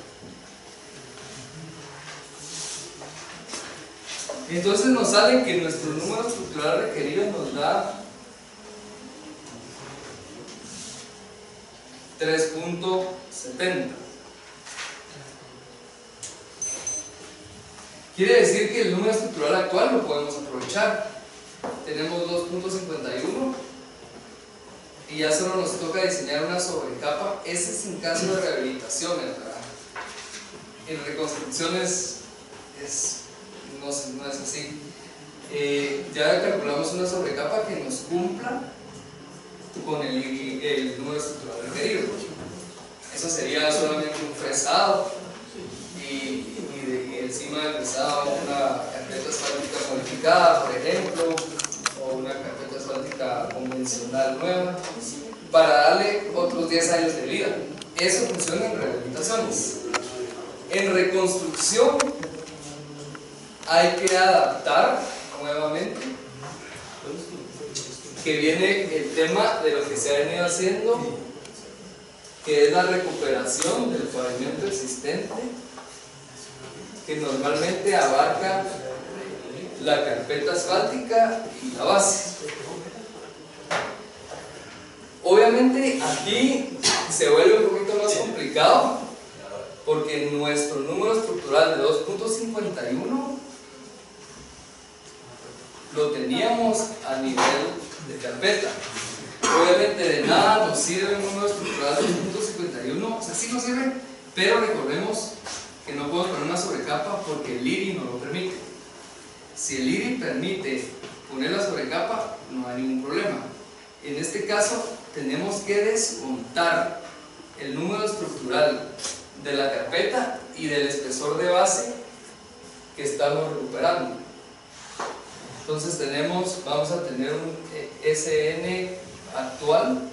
Speaker 1: Entonces nos sale que nuestro número estructural requerido nos da 3.70. Quiere decir que el número estructural actual lo podemos aprovechar. Tenemos 2.51 y ya solo nos toca diseñar una sobrecapa. Ese es en caso de rehabilitaciones, ¿verdad? En reconstrucciones no es así. Ya calculamos una sobrecapa que nos cumpla con el número estructural requerido. Eso sería solamente un fresado y encima del fresado una carpeta asfáltica modificada, por ejemplo, o una carpeta asfáltica convencional nueva, para darle otros 10 años de vida. Eso funciona en rehabilitaciones. En reconstrucción hay que adaptar nuevamente, que viene el tema de lo que se ha venido haciendo, que es la recuperación del pavimento existente, que normalmente abarca la carpeta asfáltica y la base. Obviamente aquí se vuelve un poquito más complicado, porque nuestro número estructural de 2.51 lo teníamos a nivel de carpeta. Obviamente de nada nos sirve un número estructural de 2.51, o sea, sí nos sirve, pero recordemos que no podemos poner una sobrecapa porque el IRI no lo permite. Si el IRI permite poner la sobrecapa, no hay ningún problema. En este caso tenemos que descontar el número estructural de la carpeta y del espesor de base que estamos recuperando. Entonces vamos a tener un SN actual,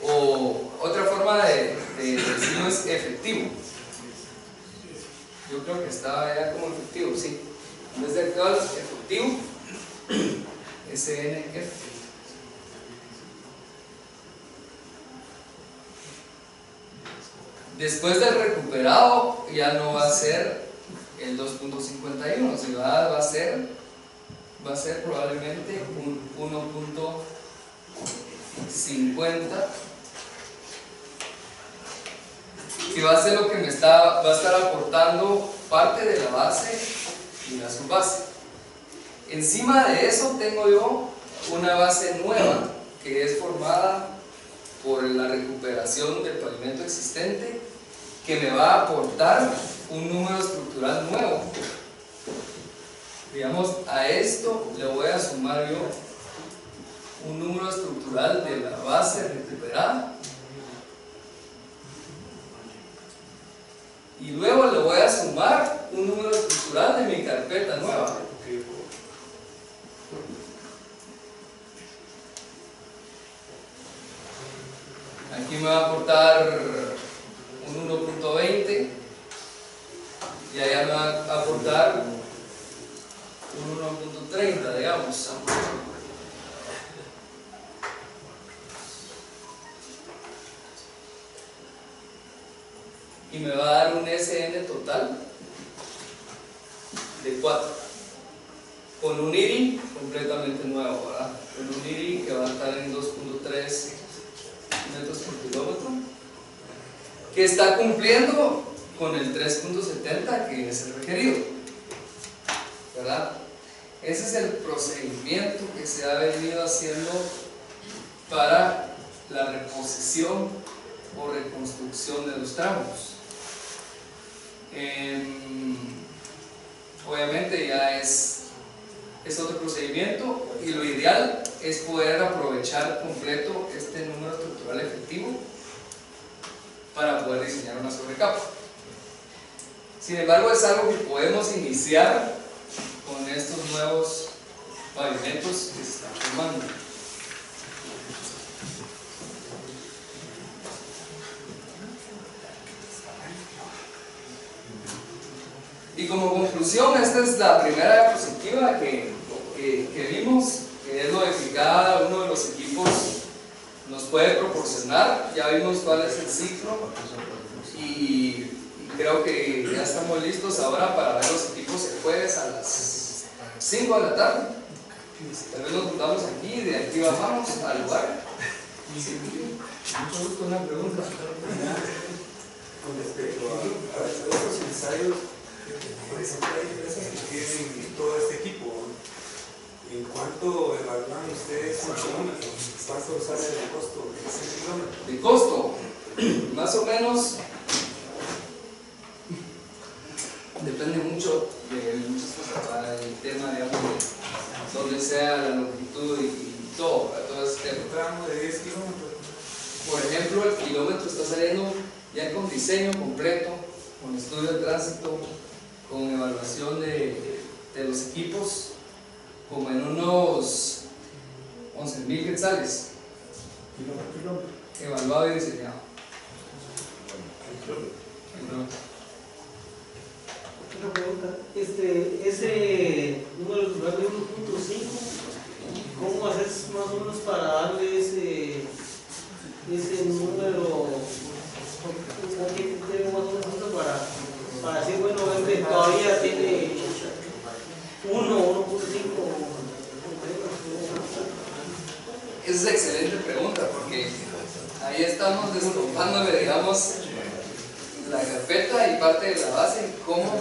Speaker 1: o otra forma de decirlo es efectivo. Yo creo que estaba ya como efectivo, sí. En vez de actual, efectivo, SNF. Después del recuperado ya no va a ser el 2.51, sino va a ser probablemente un 1.50, que va a ser lo que va a estar aportando parte de la base y la subbase. Encima de eso tengo yo una base nueva que es formada por la recuperación del pavimento existente, que me va a aportar un número estructural nuevo. Digamos, a esto le voy a sumar yo un número estructural de la base recuperada, y luego le voy a sumar un número estructural de mi carpeta nueva. Aquí me va a aportar un 1.20 y allá me va a aportar un 1.30, digamos. Y me va a dar un SN total de 4, con un IRI completamente nuevo, ¿verdad? Con un IRI que va a estar en 2.3 metros por kilómetro, que está cumpliendo con el 3.70 que es el requerido, ¿verdad? Ese es el procedimiento que se ha venido haciendo para la reposición o reconstrucción de los tramos. Obviamente ya es otro procedimiento, y lo ideal es poder aprovechar completo este número estructural efectivo para poder diseñar una sobrecapa. Sin embargo, es algo que podemos iniciar con estos nuevos pavimentos que se están formando. Y como conclusión, esta es la primera diapositiva que vimos, que es lo que cada uno de los equipos nos puede proporcionar. Ya vimos cuál es el ciclo, y creo que ya estamos listos ahora para ver los equipos el jueves a las 5 de la tarde. Tal vez nos juntamos aquí y de aquí bajamos al lugar. Sí, mucho gusto. Una pregunta.
Speaker 4: Con respecto a estos ensayos, por ejemplo, hay empresas que tienen todo este equipo. ¿En cuánto evalúan ustedes un kilómetro? ¿Cuánto sale el costo de ese kilómetro?
Speaker 1: De costo, más o menos, depende mucho de muchas cosas, para el tema, digamos, de donde sea la longitud y todo, para todo ese tema.
Speaker 4: Un tramo de 10 kilómetros.
Speaker 1: Por ejemplo, el kilómetro está saliendo ya con diseño completo, con estudio de tránsito, con evaluación de los equipos, como en unos 11.000 quetzales, evaluado y diseñado.
Speaker 6: Otra pregunta, ese número estructural de 1.5, ¿cómo haces más o menos para darle ese número? ¿Qué criterio más o menos para decir, bueno, todavía tiene 1.5?
Speaker 1: Esa es excelente pregunta, porque ahí estamos desglossándole, digamos, la carpeta y parte de la base, y cómo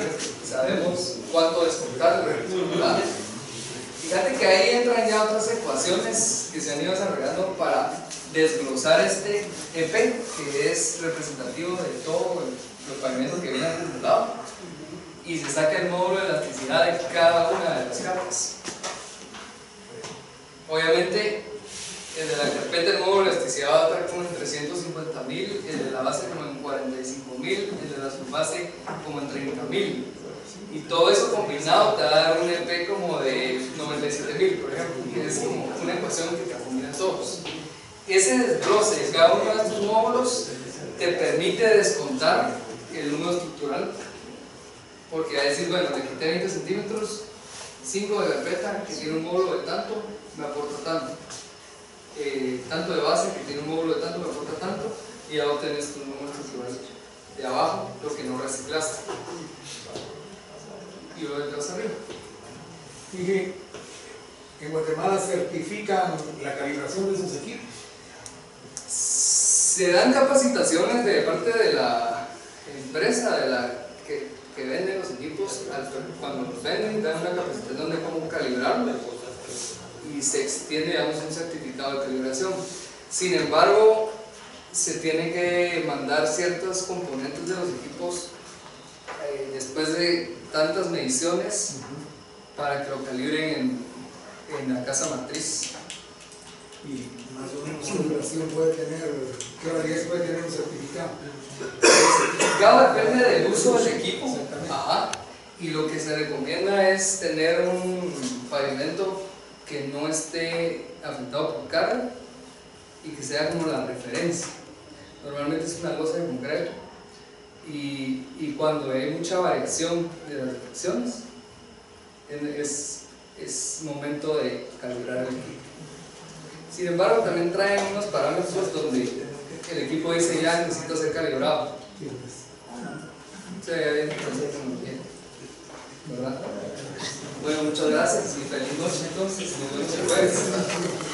Speaker 1: sabemos cuánto descontarle, ¿verdad? Fíjate que ahí entran ya otras ecuaciones que se han ido desarrollando para desglosar este EP, que es representativo de todo los pavimentos que vienen acumulados, y se saca el módulo de elasticidad de cada una de las capas. Obviamente, el de la carpeta, el módulo de elasticidad va a estar como en 350.000, el de la base como en 45.000, el de la subbase como en 30.000. Y todo eso combinado te va a dar un EP como de 97.000, por ejemplo, que es como una ecuación que te combina todos. Ese desglose de cada uno de estos módulos te permite descontar el número estructural, porque va a decir, bueno, le quité 20 centímetros, 5 de carpeta, que tiene un módulo de tanto, me aporta tanto. Tanto de base, que tiene un módulo de tanto, me aporta tanto, y ya obtienes tu número estructural de abajo, lo que no reciclaste. Y luego entras arriba.
Speaker 8: Fíjate, en Guatemala certifican la calibración de sus equipos.
Speaker 1: Se dan capacitaciones de parte de la empresa que vende los equipos. Cuando los venden, dan una capacitación de cómo calibrarlo, y se extiende, digamos, un certificado de calibración. Sin embargo, se tiene que mandar ciertos componentes de los equipos después de tantas mediciones para que lo calibren en la casa matriz.
Speaker 8: Y más o menos qué duración puede tener, qué validez puede tener un certificado.
Speaker 1: El certificado depende del uso del equipo. Ajá. Y lo que se recomienda es tener un pavimento que no esté afectado por carga y que sea como la referencia. Normalmente es una losa de concreto, y cuando hay mucha variación de las fricciones, es es momento de calibrar el equipo. Sin embargo, también traen unos parámetros donde el equipo dice ya necesita ser calibrado. Se ve bien, ¿verdad? Bueno, muchas gracias y feliz noche entonces. Nos vemos el jueves.